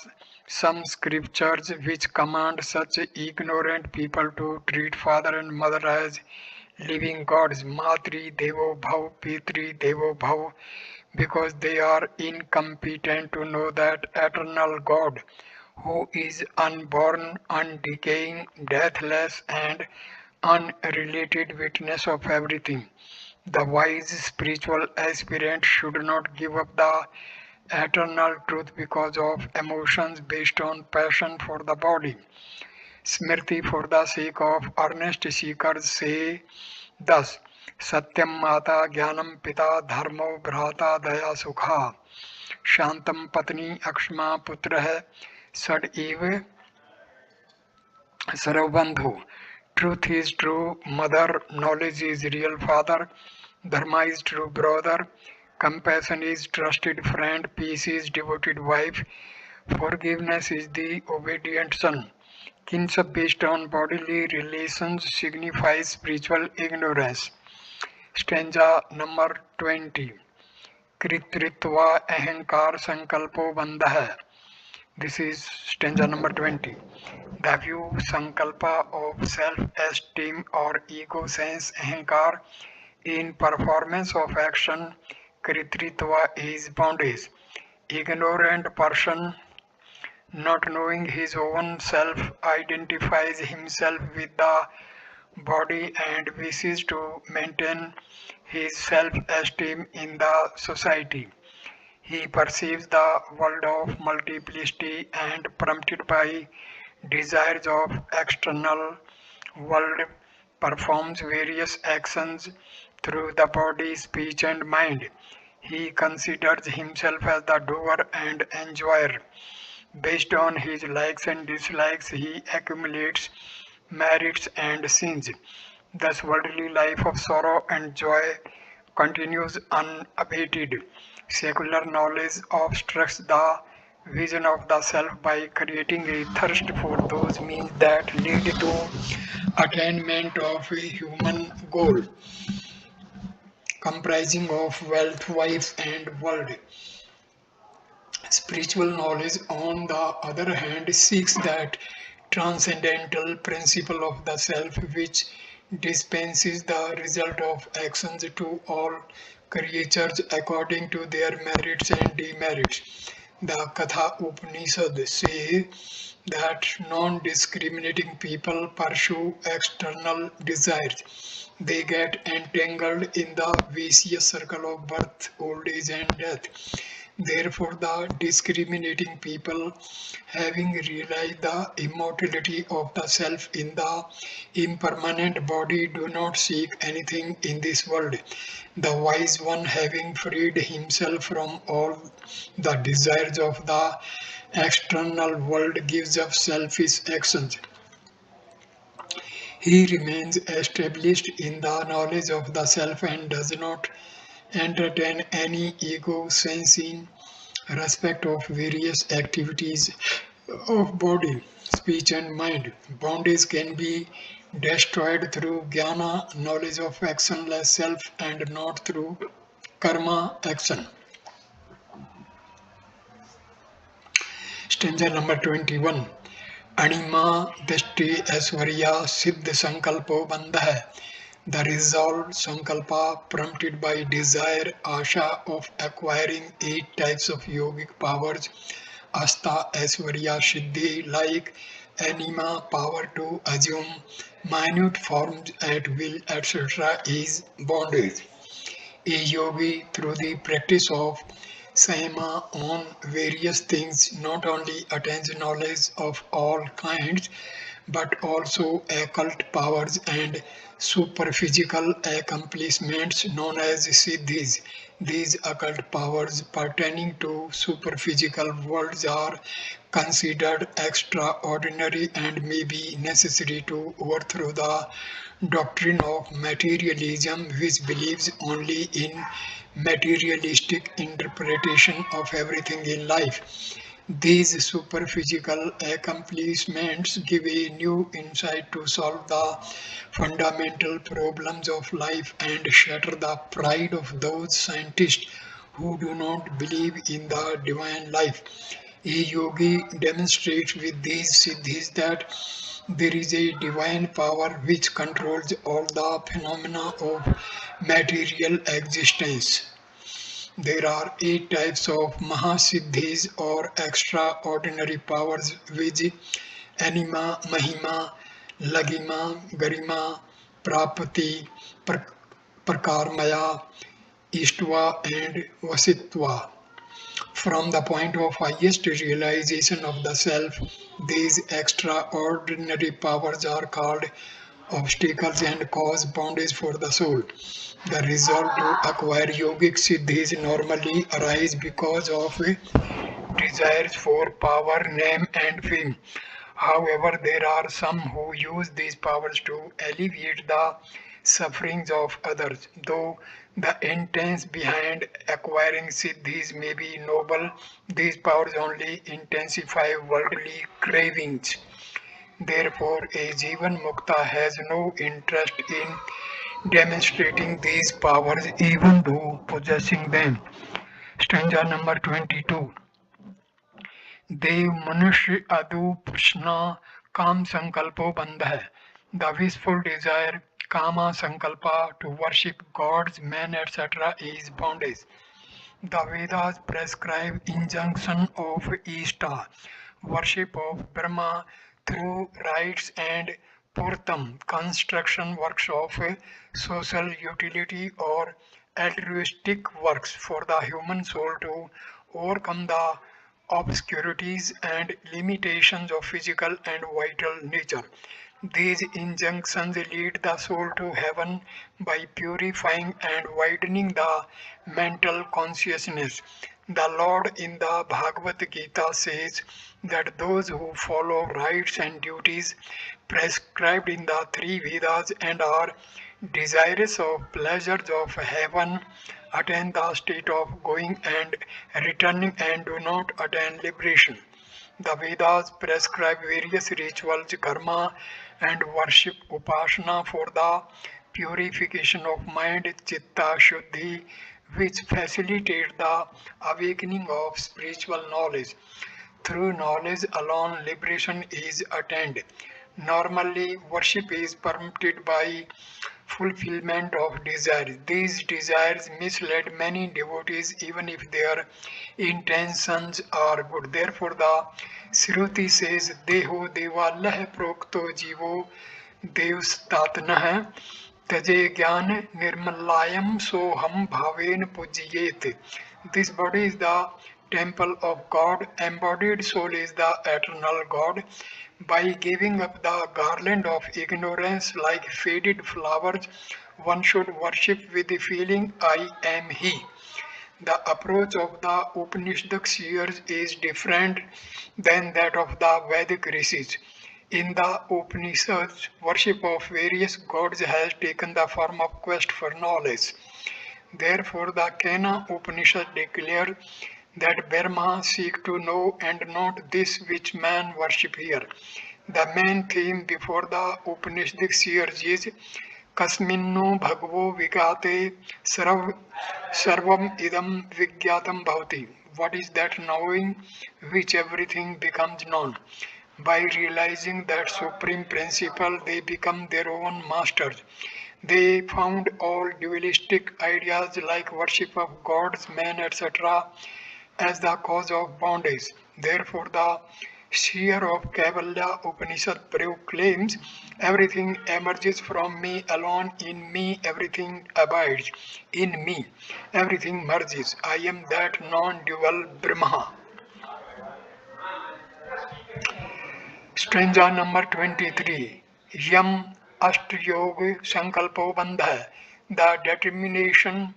Speaker 1: some scriptures which command such ignorant people to treat father and mother as living gods, Matri Devo Bhav, Pitri Devo Bhav, because they are incompetent to know that eternal God who is unborn, undecaying, deathless, and unrelated witness of everything. The wise spiritual aspirant should not give up the eternal truth because of emotions based on passion for the body. Smriti for the sake of earnest seekers say thus, Satyam Mata Jnanam Pita Dharmo Bhrata Daya Sukha Shantam Patni Akshma Putra Sad Eve Sarvabandhu. Truth is true mother, knowledge is real father, dharma is true brother, compassion is trusted friend, peace is devoted wife, forgiveness is the obedient son. Kinship based on bodily relations signifies spiritual ignorance. Stanza number 20. Kritritva ahankar sankalpo bandha. This is stanza number 20. The view sankalpa of self-esteem or ego sense ahankar in performance of action kritritva is bondage. Ignorant person not knowing his own self identifies himself with the body and wishes to maintain his self-esteem in the society. He perceives the world of multiplicity and prompted by desires of external world performs various actions through the body, speech and mind. He considers himself as the doer and enjoyer. Based on his likes and dislikes, he accumulates merits and sins. Thus, worldly life of sorrow and joy continues unabated. Secular knowledge obstructs the vision of the self by creating a thirst for those means that lead to attainment of a human goal comprising of wealth, wife, and world. Spiritual knowledge, on the other hand, seeks that transcendental principle of the self which dispenses the result of actions to all creatures according to their merits and demerits. The Katha Upanishad say that non-discriminating people pursue external desires. They get entangled in the vicious circle of birth, old age and death. Therefore, the discriminating people, having realized the immortality of the self in the impermanent body, do not seek anything in this world. The wise one, having freed himself from all the desires of the external world, gives up selfish actions. He remains established in the knowledge of the self and does not entertain any ego sense in respect of various activities of body, speech and mind. Bondage can be destroyed through jnana, knowledge of actionless self, and not through karma action. Stanza number 21. Anima Dishti Aswarya Siddh Sankalpo Bandha. The resolved Sankalpa prompted by desire, Asha of acquiring 8 types of yogic powers, Asta Aishwarya Siddhi like anima, power to assume minute forms at will, etc. is bondage. A yogi, through the practice of Sayama on various things, not only attains knowledge of all kinds, but also occult powers and superphysical accomplishments known as siddhis. These occult powers pertaining to superphysical worlds are considered extraordinary and may be necessary to overthrow the doctrine of materialism, which believes only in materialistic interpretation of everything in life. These superphysical accomplishments give a new insight to solve the fundamental problems of life and shatter the pride of those scientists who do not believe in the divine life. A yogi demonstrates with these siddhis that there is a divine power which controls all the phenomena of material existence. There are 8 types of Mahasiddhis or extraordinary powers which Anima, Mahima, Lagima, Garima, Prapati, Prakarmaya, Ištva and Vasitva. From the point of highest realization of the self, these extraordinary powers are called obstacles and cause bondage for the soul. The resolve to acquire yogic siddhis normally arise because of desires for power, name, and fame. However, there are some who use these powers to alleviate the sufferings of others. Though the intent behind acquiring siddhis may be noble, these powers only intensify worldly cravings. Therefore, a Jivan Mukta has no interest in demonstrating these powers even though possessing them. Stanza number 22. देव मनुष्य अदु प्रश्न काम संकल्पो बंध है. The wishful desire, kama sankalpa, to worship gods, men, etc. is bondage. The Vedas prescribe injunction of Ishta, worship of Brahma through rites and Purtam, construction works of social utility or altruistic works for the human soul to overcome the obscurities and limitations of physical and vital nature. These injunctions lead the soul to heaven by purifying and widening the mental consciousness. The Lord in the Bhagavad Gita says that those who follow rites and duties prescribed in the 3 Vedas and are desirous of pleasures of heaven attain the state of going and returning and do not attain liberation. The Vedas prescribe various rituals, karma, and worship upasana for the purification of mind, chitta, shuddhi, which facilitate the awakening of spiritual knowledge. Through knowledge alone, liberation is attained. Normally, worship is permitted by fulfillment of desires. These desires mislead many devotees even if their intentions are good. Therefore, the Shruti says, Deho deva leh prokto jivo devstatnah Taje Gyan Nirmalayam Soham Bhaven Pujyet. This body is the temple of God, embodied soul is the eternal God. By giving up the garland of ignorance like faded flowers, one should worship with the feeling I am He. The approach of the Upanishadic seers is different than that of the Vedic rishis. In the Upanishads, worship of various gods has taken the form of quest for knowledge. Therefore, the Kena Upanishad declares that Brahma seek to know and not this which man worship here. The main theme before the Upanishadic seers is Kasminnu Bhagavo Vigate Sarvam Idam Vigyatam Bhavati. What is that knowing which everything becomes known? By realizing that supreme principle, they become their own masters. They found all dualistic ideas like worship of gods, men, etc., as the cause of bondage. Therefore, the seer of Kaivalya Upanishad proclaims, everything emerges from me alone, in me everything abides, in me everything merges. I am that non-dual Brahma. Stanza number 23. Yam Ashtayoga Sankalpo Bandha. The determination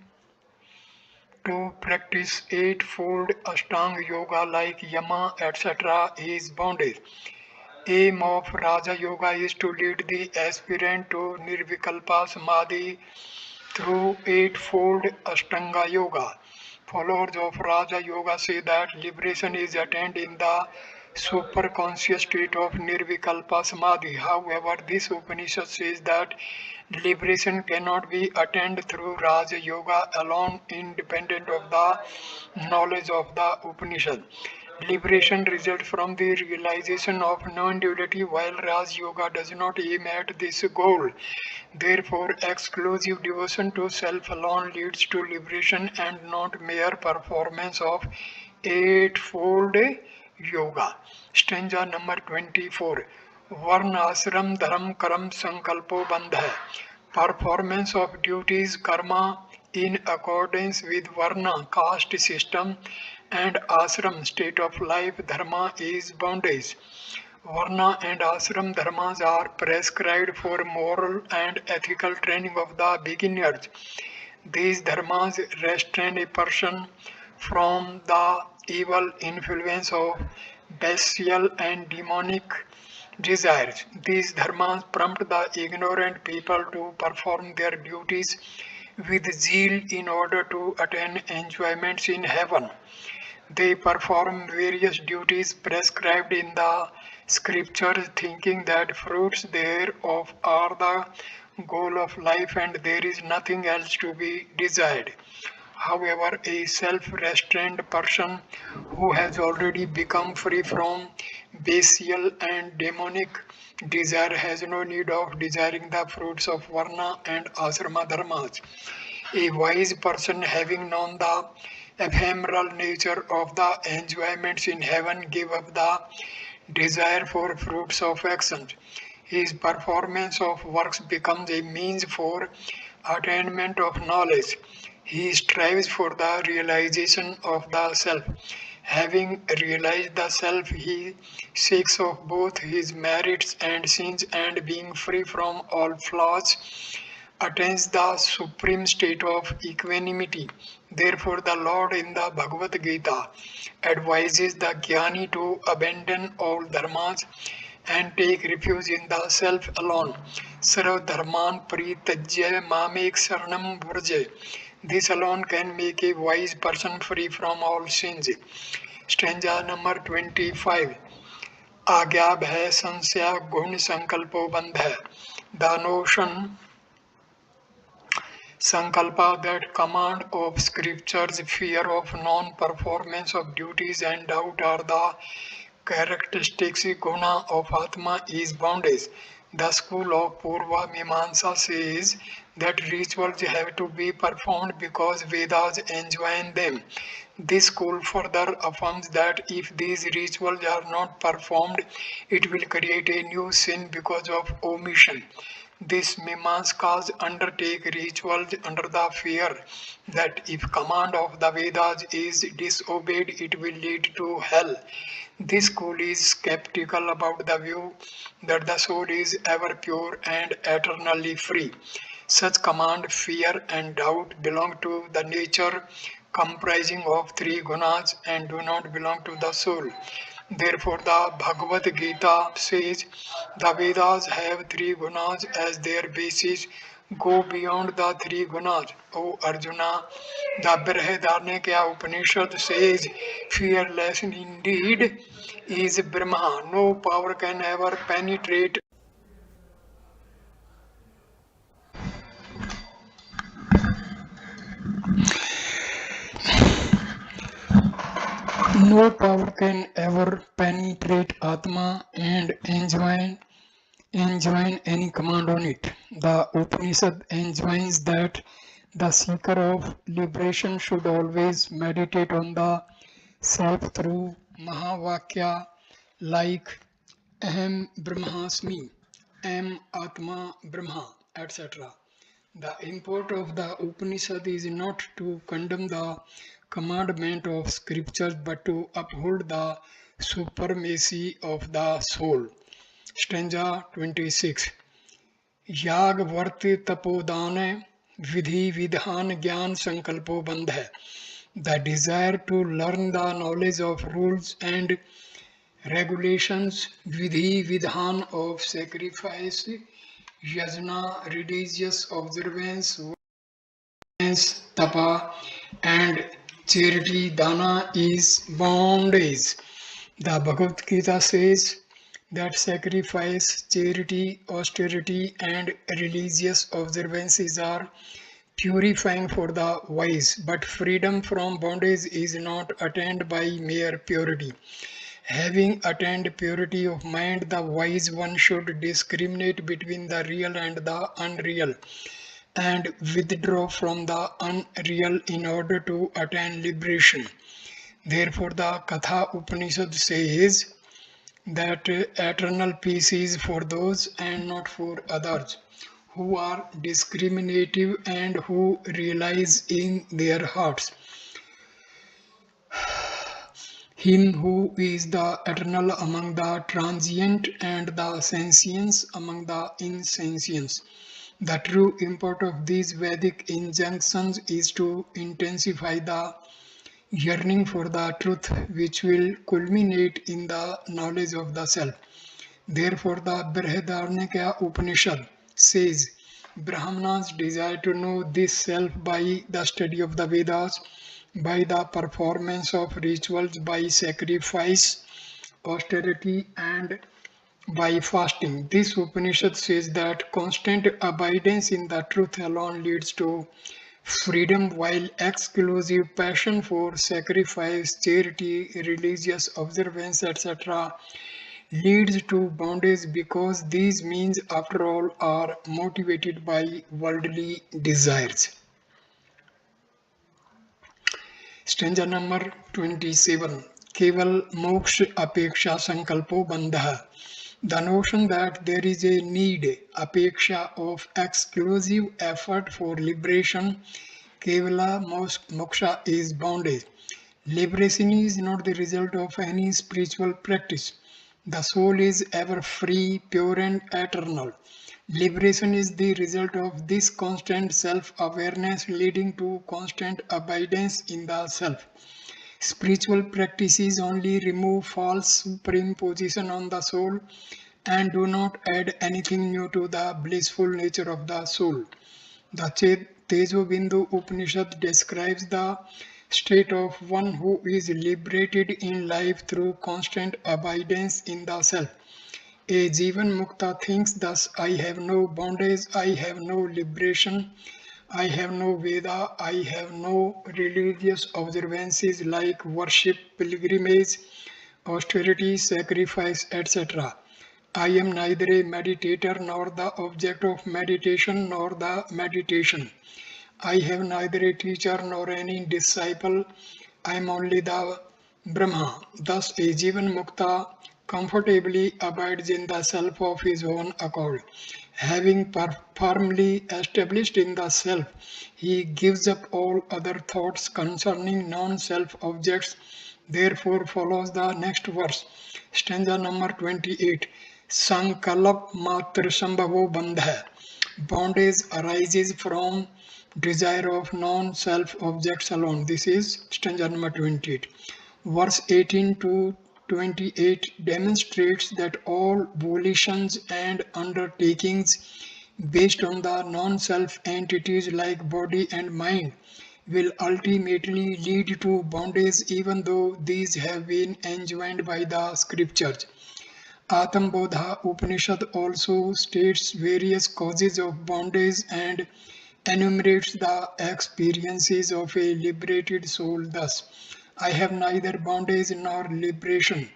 Speaker 1: to practice eightfold Ashtanga Yoga like Yama etc. is bondage. Aim of Raja Yoga is to lead the aspirant to Nirvikalpa Samadhi through eightfold Ashtanga Yoga. Followers of Raja Yoga say that liberation is attained in the superconscious state of Nirvikalpa Samadhi. However, this Upanishad says that liberation cannot be attained through Raja Yoga alone, independent of the knowledge of the Upanishad. Liberation results from the realization of non-duality, while Raj Yoga does not aim at this goal. Therefore, exclusive devotion to self alone leads to liberation and not mere performance of eightfold yoga. Stanza number 24. Varna Asram Dharam Karam Sankalpo Bandha. Performance of duties karma in accordance with Varna caste system and ashram state of life dharma is bondage. Varna and ashram dharmas are prescribed for moral and ethical training of the beginners. These dharmas restrain a person from the evil influence of bestial and demonic desires. These dharmas prompt the ignorant people to perform their duties with zeal in order to attain enjoyments in heaven. They perform various duties prescribed in the scriptures, thinking that fruits thereof are the goal of life and there is nothing else to be desired. However, a self-restrained person who has already become free from bestial and demonic desire has no need of desiring the fruits of Varna and Asrama dharmas. A wise person, having known the ephemeral nature of the enjoyments in heaven, gave up the desire for fruits of actions. His performance of works becomes a means for attainment of knowledge. He strives for the realization of the self. Having realized the self, he seeks of both his merits and sins, and being free from all flaws, attains the supreme state of equanimity. Therefore, the Lord in the Bhagavad Gita advises the Jnani to abandon all dharmas and take refuge in the self alone. Sarv dharman pritajya mamek saranam vrje. This alone can make a wise person free from all sins. Stanza number 25. आज्ञा भय संशय गुण संकल्पो बंध है. The notion Sankalpa, that command of scriptures, fear of non-performance of duties and doubt are the characteristics guna of Atma is bondage. The school of Purva Mimamsa says that rituals have to be performed because Vedas enjoin them. This school further affirms that if these rituals are not performed, it will create a new sin because of omission. These Mimamskas undertake rituals under the fear that if command of the Vedas is disobeyed, it will lead to hell. This school is skeptical about the view that the soul is ever pure and eternally free. Such command, fear, and doubt belong to the nature comprising of three gunas and do not belong to the soul. Therefore, the Bhagavad Gita says the Vedas have three gunas as their basis. Go beyond the three gunas, O Arjuna. The Brihadaranyaka Upanishad says, fearless indeed is Brahma. No power can ever penetrate. No power can ever penetrate Atma and enjoin any command on it. The Upanishad enjoins that the seeker of liberation should always meditate on the self through Mahavakya like Aham Brahmasmi, Am Atma Brahma, etc. The import of the Upanishad is not to condemn the commandment of scriptures but to uphold the supremacy of the soul. Stanza 26. याग वर्त तपोदान विधि विधान ज्ञान संकल्पो बंध है. The desire to learn the knowledge of rules and regulations, vidhi vidhan of sacrifice, yajna religious observance, tapa, and charity dana is bondage. The Bhagavad Gita says that sacrifice, charity, austerity, and religious observances are purifying for the wise, but freedom from bondage is not attained by mere purity. Having attained purity of mind, the wise one should discriminate between the real and the unreal and withdraw from the unreal in order to attain liberation. Therefore, the Katha Upanishad says that eternal peace is for those and not for others who are discriminative and who realize in their hearts him who is the eternal among the transient and the sentience among the insentients. The true import of these Vedic injunctions is to intensify the yearning for the truth which will culminate in the knowledge of the self. Therefore, the Brihadaranyaka Upanishad says Brahmanas desire to know this self by the study of the Vedas, by the performance of rituals, by sacrifice, austerity, and by fasting. This Upanishad says that constant abidance in the truth alone leads to freedom, while exclusive passion for sacrifice, charity, religious observance, etc., leads to bondage because these means, after all, are motivated by worldly desires. Stanza number 27. Keval moksha apeksha sankalpo bandha. The notion that there is a need, apeksha, of exclusive effort for liberation, kevala moksha, is bondage. Liberation is not the result of any spiritual practice. The soul is ever free, pure, and eternal. Liberation is the result of this constant self-awareness leading to constant abidance in the self. Spiritual practices only remove false superimposition on the soul and do not add anything new to the blissful nature of the soul. The Tejobindu Upanishad describes the state of one who is liberated in life through constant abidance in the self. A Jivan Mukta thinks thus: I have no bondage, I have no liberation, I have no Veda, I have no religious observances like worship, pilgrimage, austerity, sacrifice, etc. I am neither a meditator nor the object of meditation nor the meditation. I have neither a teacher nor any disciple. I am only the Brahma. Thus, a Jivan Mukta comfortably abides in the self of his own accord. Having firmly established in the self, he gives up all other thoughts concerning non self objects. Therefore, follows the next verse, stanza number 28. Sankalp matra sambhavo bandha. Bondage arises from desire of non-self objects alone. This is stanza number 28. Verse 18 to 28 demonstrates that all volitions and undertakings based on the non-self entities like body and mind will ultimately lead to bondage, even though these have been enjoined by the scriptures. Atambodha Upanishad also states various causes of bondage and enumerates the experiences of a liberated soul thus: I have neither bondage nor liberation,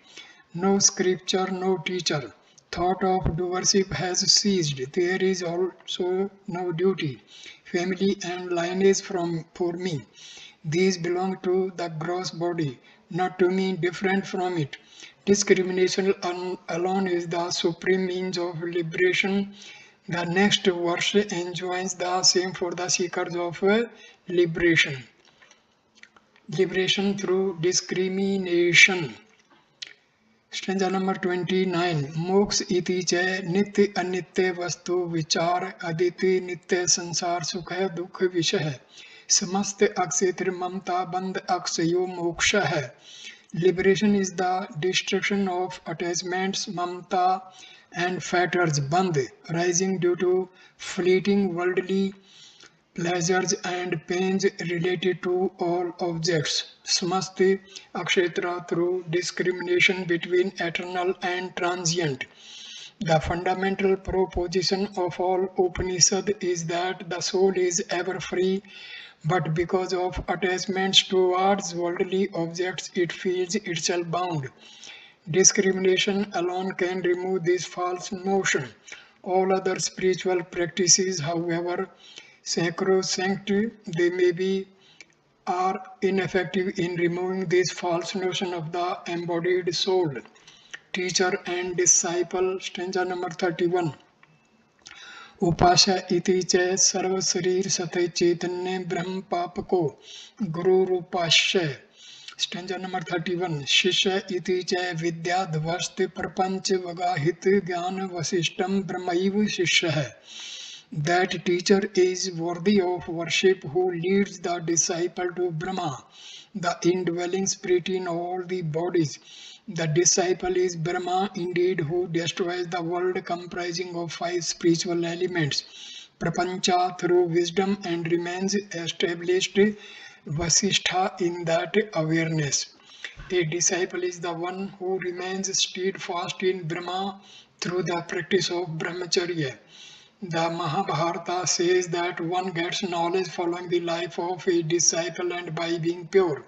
Speaker 1: no scripture, no teacher. Thought of doership has ceased. There is also no duty, family, and lineage for me. These belong to the gross body, not to me different from it. Discrimination alone is the supreme means of liberation. The next verse enjoins the same for the seekers of liberation. Liberation through discrimination. Stanza number 29. मोक्ष इति च नित्य अनित्य वस्तु विचार अदिति नित्य संसार सुख है दुख विषय है समस्त अक्षेत्र ममता बंध अक्षयो मोक्ष है. Liberation is the destruction of attachments, mamta, and fetters, bandh, arising due to fleeting worldly pleasures and pains related to all objects. Samasti akshetra through discrimination between eternal and transient. The fundamental proposition of all Upanishad is that the soul is ever free, but because of attachments towards worldly objects, it feels itself bound. Discrimination alone can remove this false notion. All other spiritual practices, however sacrosanct they may be, are ineffective in removing this false notion of the embodied soul. Teacher and disciple, stanza number 31. उपास्य इति च सर्व शरीर सतय चैतन्य ब्रह्म पाप को गुरु रूपाश्य. Stanza number 31. शिष्य इति च विद्याध्वस्त प्रपंच वगाहित ज्ञान वशिष्ठम ब्रह्मैव शिष्य है. That teacher is worthy of worship who leads the disciple to Brahma, the indwelling spirit in all the bodies. The disciple is Brahma indeed, who destroys the world comprising of 5 spiritual elements, prapancha, through wisdom, and remains established vasishtha in that awareness. A disciple is the one who remains steadfast in Brahma through the practice of brahmacharya. The Mahabharata says that one gets knowledge following the life of a disciple and by being pure.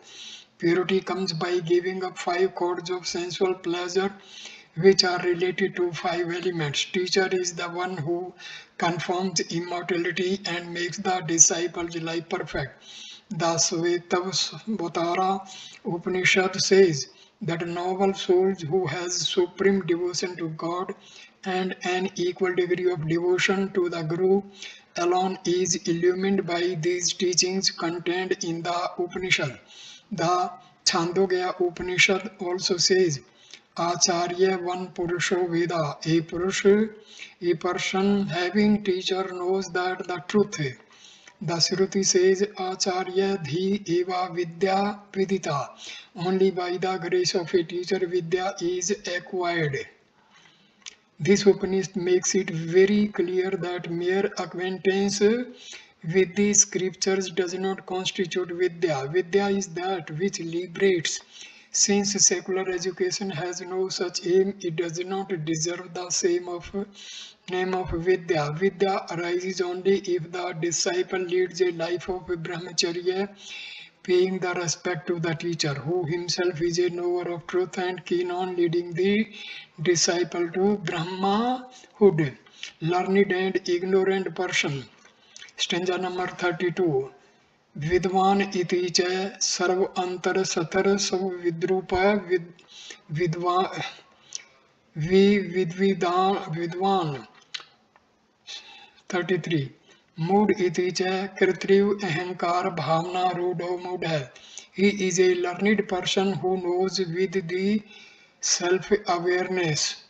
Speaker 1: Purity comes by giving up 5 chords of sensual pleasure which are related to 5 elements. Teacher is the one who confirms immortality and makes the disciple's life perfect. The Svetavasvatara Upanishad says that a noble soul who has supreme devotion to God and an equal degree of devotion to the Guru alone is illumined by these teachings contained in the Upanishad. The Chandogya Upanishad also says, Acharya one Purusho Veda. A person having teacher knows that the truth. The Shruti says, Acharya dhi eva vidya vidita. Only by the grace of a teacher vidya is acquired. This Upanishad makes it very clear that mere acquaintance with the scriptures does not constitute Vidya. Vidya is that which liberates. Since secular education has no such aim, it does not deserve the name of Vidya. Vidya arises only if the disciple leads a life of brahmacharya, paying the respect to the teacher, who himself is a knower of truth and keen on leading the disciple to Brahmahood. Learned and ignorant person. Stanza number 32. विद्वान इति च सर्व अंतर सतर सब विद्रूप विद्वा विद्वान 33 mood इति च कृत्रिव अहंकार भावना रूढ़ो मूढ़ है. He is a learned person who knows with the self awareness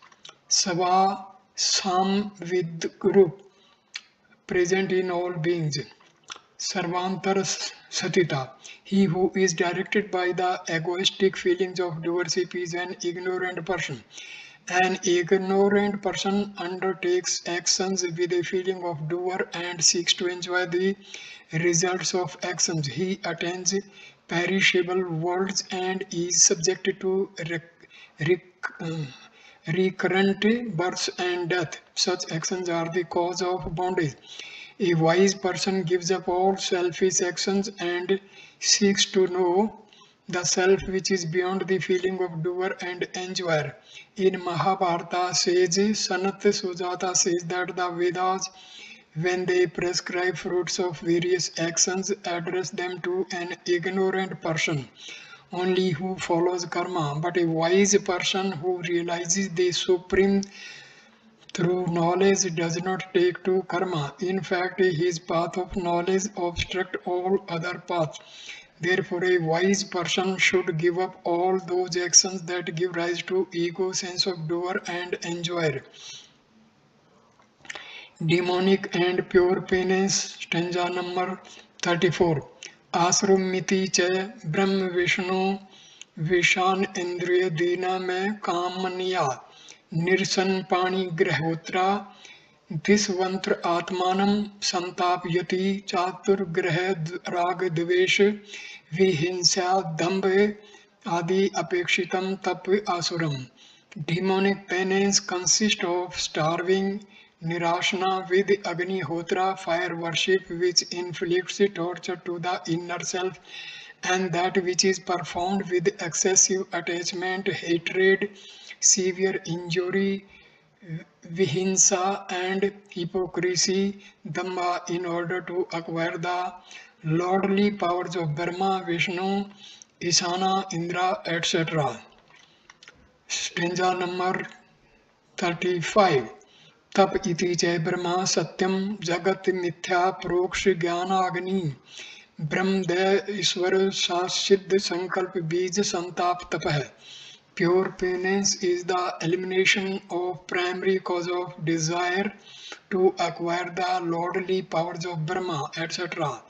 Speaker 1: sava sam with group present in all beings. Sarvantar Satita. He who is directed by the egoistic feelings of doership is an ignorant person. An ignorant person undertakes actions with a feeling of doer and seeks to enjoy the results of actions. He attains perishable worlds and is subjected to recurrent births and death. Such actions are the cause of bondage. A wise person gives up all selfish actions and seeks to know the self which is beyond the feeling of doer and enjoyer. In Mahabharata says, Sanat Sujata says that the Vedas, when they prescribe fruits of various actions, address them to an ignorant person only who follows karma, but a wise person who realizes the supreme through knowledge does not take to karma. In fact, his path of knowledge obstructs all other paths. Therefore, a wise person should give up all those actions that give rise to ego, sense of doer and enjoyer. Demonic and pure penance, stanza number 34. आश्रुमिति च ब्रह्म विष्णु विषान इंद्रिय दीना में कामनिया निरसन पाणी ग्रहोत्रा दिशवंत्र आत्मानं संतापयति चातुर्ग्रह राग द्वेष विहिंसा दंभ आदि अपेक्षितम तप आसुरम. Demonic penance consists of starving Nirashana with Agnihotra fire worship which inflicts torture to the inner self, and that which is performed with excessive attachment, hatred, severe injury, vihinsa and hypocrisy, dhamma, in order to acquire the lordly powers of Brahma, Vishnu, Isana, Indra, etc. Stanza number 35. तप इति च ब्रह्मा सत्यम जगत मिथ्या प्रोक्ष ज्ञानाग्नि ब्रह्मदय ईश्वर सिद्ध संकल्प बीज संताप तप है. Pure penance is the elimination of primary cause of desire to acquire the lordly powers of Brahma, etc.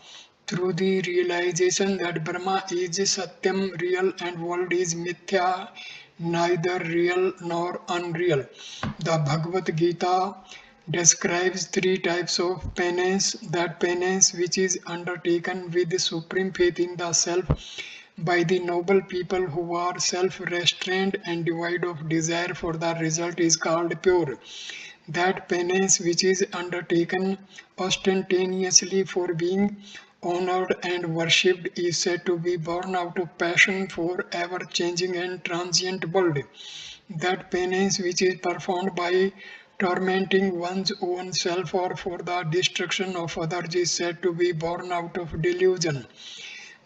Speaker 1: Through the realization that Brahma is Satyam, real, and world is Mithya, neither real nor unreal. The Bhagavad Gita describes three types of penance: that penance which is undertaken with supreme faith in the self by the noble people who are self-restrained and devoid of desire for the result is called pure. That penance which is undertaken ostentatiously for being honored and worshipped is said to be born out of passion for ever-changing and transient world. That penance which is performed by tormenting one's own self or for the destruction of others is said to be born out of delusion.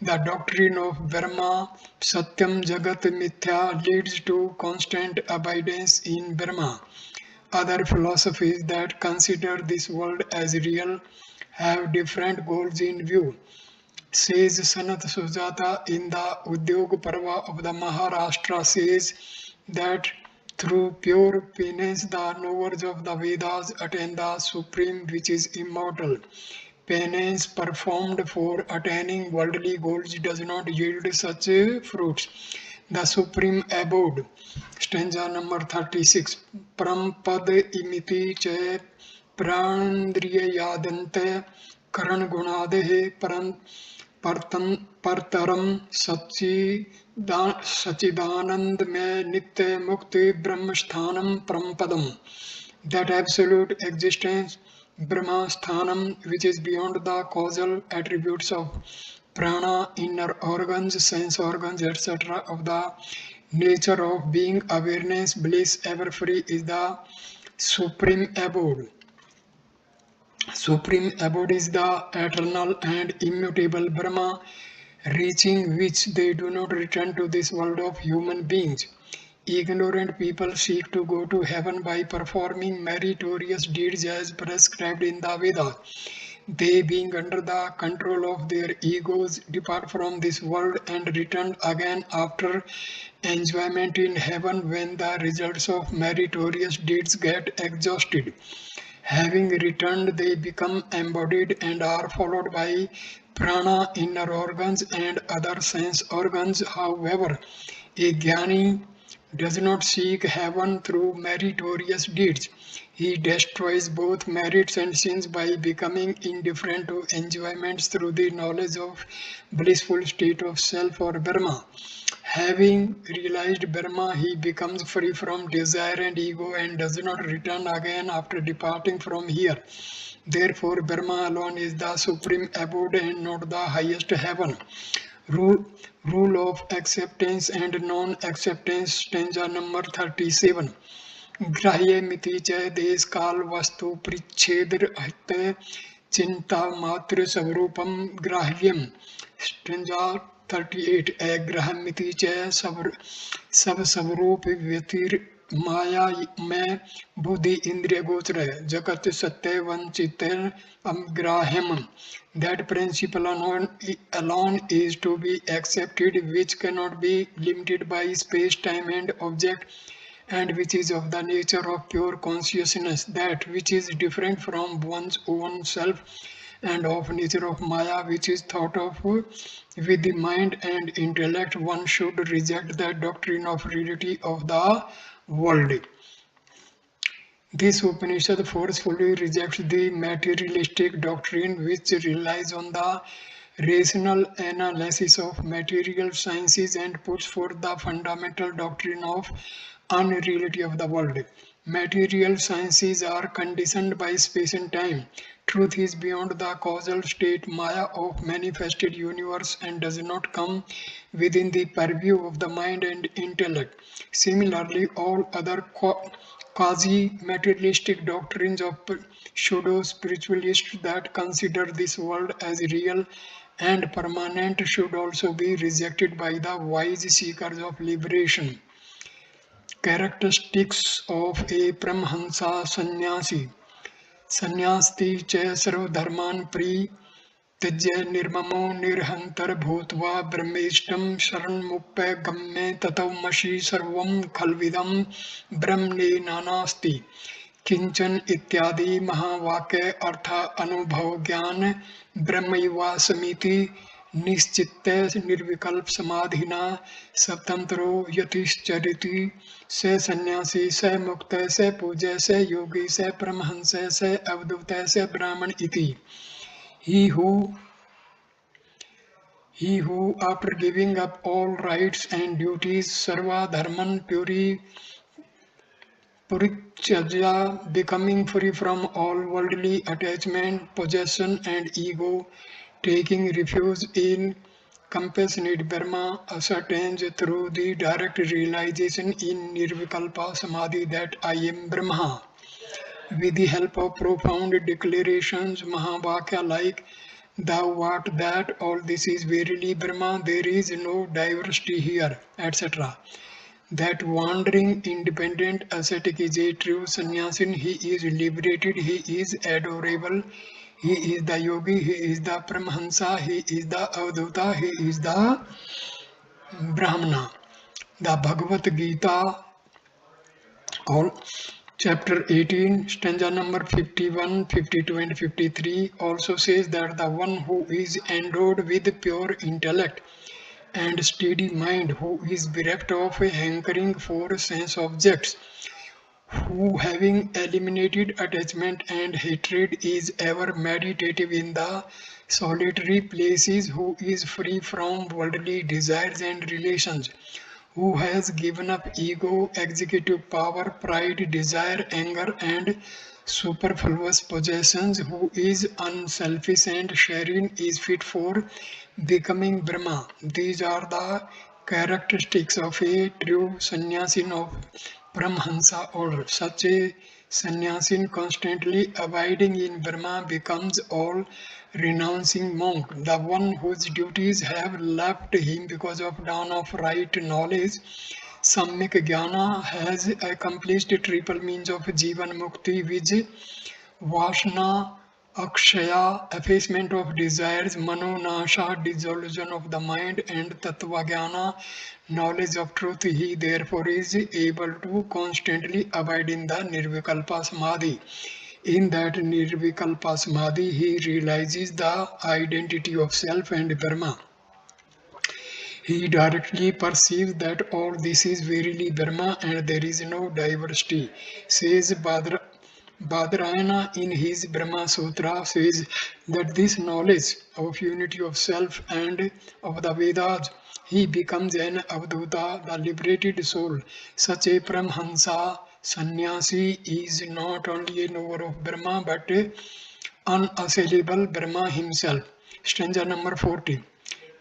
Speaker 1: The doctrine of Brahma, Satyam Jagat Mithya, leads to constant abidance in Brahma. Other philosophies that consider this world as real have different goals in view. Says Sanat Sujata in the Udyog Parva of the Maharashtra says that through pure penance the knowers of the Vedas attain the supreme which is immortal. Penance performed for attaining worldly goals does not yield such fruits. The supreme abode. Stanza number 36. Prampad imiti che प्रान्द्रिययादन्ते करणगुणादेः परतरं सच्चिदानंदमय नित्य मुक्ति ब्रह्मस्थानम Paramapadam. That absolute existence, Brahma Sthanam, which is beyond the causal attributes of prana, inner organs, sense organs, etc. of the nature of being, awareness, bliss, ever free is the supreme abode. Supreme abode is the eternal and immutable Brahma, reaching which they do not return to this world of human beings. Ignorant people seek to go to heaven by performing meritorious deeds as prescribed in the Vedas. They, being under the control of their egos, depart from this world and return again after enjoyment in heaven when the results of meritorious deeds get exhausted. Having returned, they become embodied and are followed by prana, inner organs, and other sense organs. However, a jnani does not seek heaven through meritorious deeds. He destroys both merits and sins by becoming indifferent to enjoyments through the knowledge of blissful state of self or Brahma. Having realized Brahma, he becomes free from desire and ego and does not return again after departing from here. Therefore, Brahma alone is the supreme abode and not the highest heaven. Rule of acceptance and non-acceptance, stanza number 37. ग्राह्य मिति च देश काल वस्तु परिच्छेद रहित चिंता मात्र स्वरूपम ग्राह्यम स्टेंजा 38 अग्रह मिति च सब स्वरूप व्यतिर माया में बुद्धि इंद्रिय गोचर जगत सत्य वंचित अग्राह्यम. That principle alone is to be accepted, which cannot be limited by space, time, and object, and which is of the nature of pure consciousness, that which is different from one's own self, and of nature of Maya, which is thought of with the mind and intellect. One should reject the doctrine of reality of the world. This Upanishad forcefully rejects the materialistic doctrine which relies on the rational analysis of material sciences and puts forth the fundamental doctrine of unreality of the world. Material sciences are conditioned by space and time. Truth is beyond the causal state Maya of manifested universe and does not come within the purview of the mind and intellect. Similarly, all other quasi-materialistic doctrines of pseudo-spiritualists that consider this world as real and permanent should also be rejected by the wise seekers of liberation. Characteristics of a Paramhansa Sannyasi. Sannyasti cha sarvadharman त्यज्य निर्ममो निर्हंतर भूत्वा ब्रह्मेष्टम शरणमुप्य गम्ये ततोमसि सर्वं खल्विदं ब्रह्मणे नानास्ति किंचन इत्यादि महावाक्य अर्थ अनुभव ज्ञान ब्रह्मैवासमिति निश्चित्य निर्विकल्प समाधिना स्वतंत्रो यतिश्चरिति स सन्यासी स मुक्त स पूज्य स योगी स परमहंस स अवधूत स ब्राह्मण इति. He who, after giving up all rights and duties, sarva dharman purichyaja, becoming free from all worldly attachment, possession and ego, taking refuge in compassionate Brahma, ascertains through the direct realization in Nirvikalpa Samadhi that I am Brahma. With the help of profound declarations, Mahavakya like thou art that, all this is verily Brahma, there is no diversity here, etc. That wandering independent ascetic is a true sannyasin, he is liberated, he is adorable, he is the yogi, he is the Paramhansa, he is the Avadhuta, he is the Brahmana. The Bhagavad Gita, all Chapter 18, stanza number 51, 52 and 53 also says that the one who is endowed with pure intellect and steady mind, who is bereft of a hankering for sense objects, who having eliminated attachment and hatred is ever meditative in the solitary places, who is free from worldly desires and relations, who has given up ego, executive power, pride, desire, anger, and superfluous possessions, who is unselfish and sharing, is fit for becoming Brahma. These are the characteristics of a true sannyasin of Brahmansa order. Such a sannyasin constantly abiding in Brahma becomes all renouncing monk, the one whose duties have left him because of dawn of right knowledge. Samyak Jnana has accomplished triple means of Jivan Mukti, which Vasana, Akshaya, effacement of desires, Manonasha, dissolution of the mind, and Tattvajnana, knowledge of truth. He therefore is able to constantly abide in the Nirvikalpa Samadhi. In that Nirvikalpa Samadhi, he realizes the identity of self and Brahma. He directly perceives that all this is verily Brahma and there is no diversity. Says Badrayana in his Brahma Sutra says that this knowledge of unity of self and of the Vedas, he becomes an Avduta, the liberated soul. Such a Brahmansa sannyasi is not only a knower of Brahma but unassailable Brahma himself. Stanza number 40.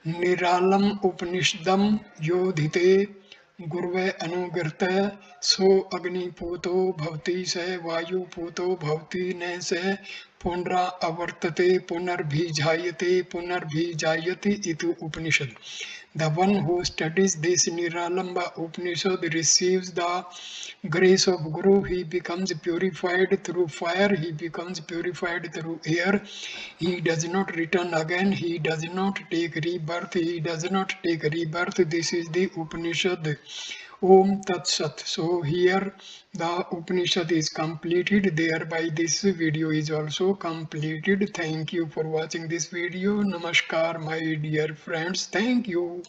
Speaker 1: निरालम उपनिषदम योधिते Gurve अनुगृत सो अग्निपूतो भवति स वायुपूतो भवति न स पुनरा अवर्तते पुनर्भिजायते पुनर्भिजायति इति उपनिषद. The one who studies this Niralamba Upanishad receives the grace of Guru. He becomes purified through fire, he becomes purified through air. He does not return again, he does not take rebirth, he does not take rebirth. This is the Upanishad. Om Tat Sat. So here the Upanishad is completed. Thereby this video is also completed. Thank you for watching this video. Namaskar my dear friends. Thank you.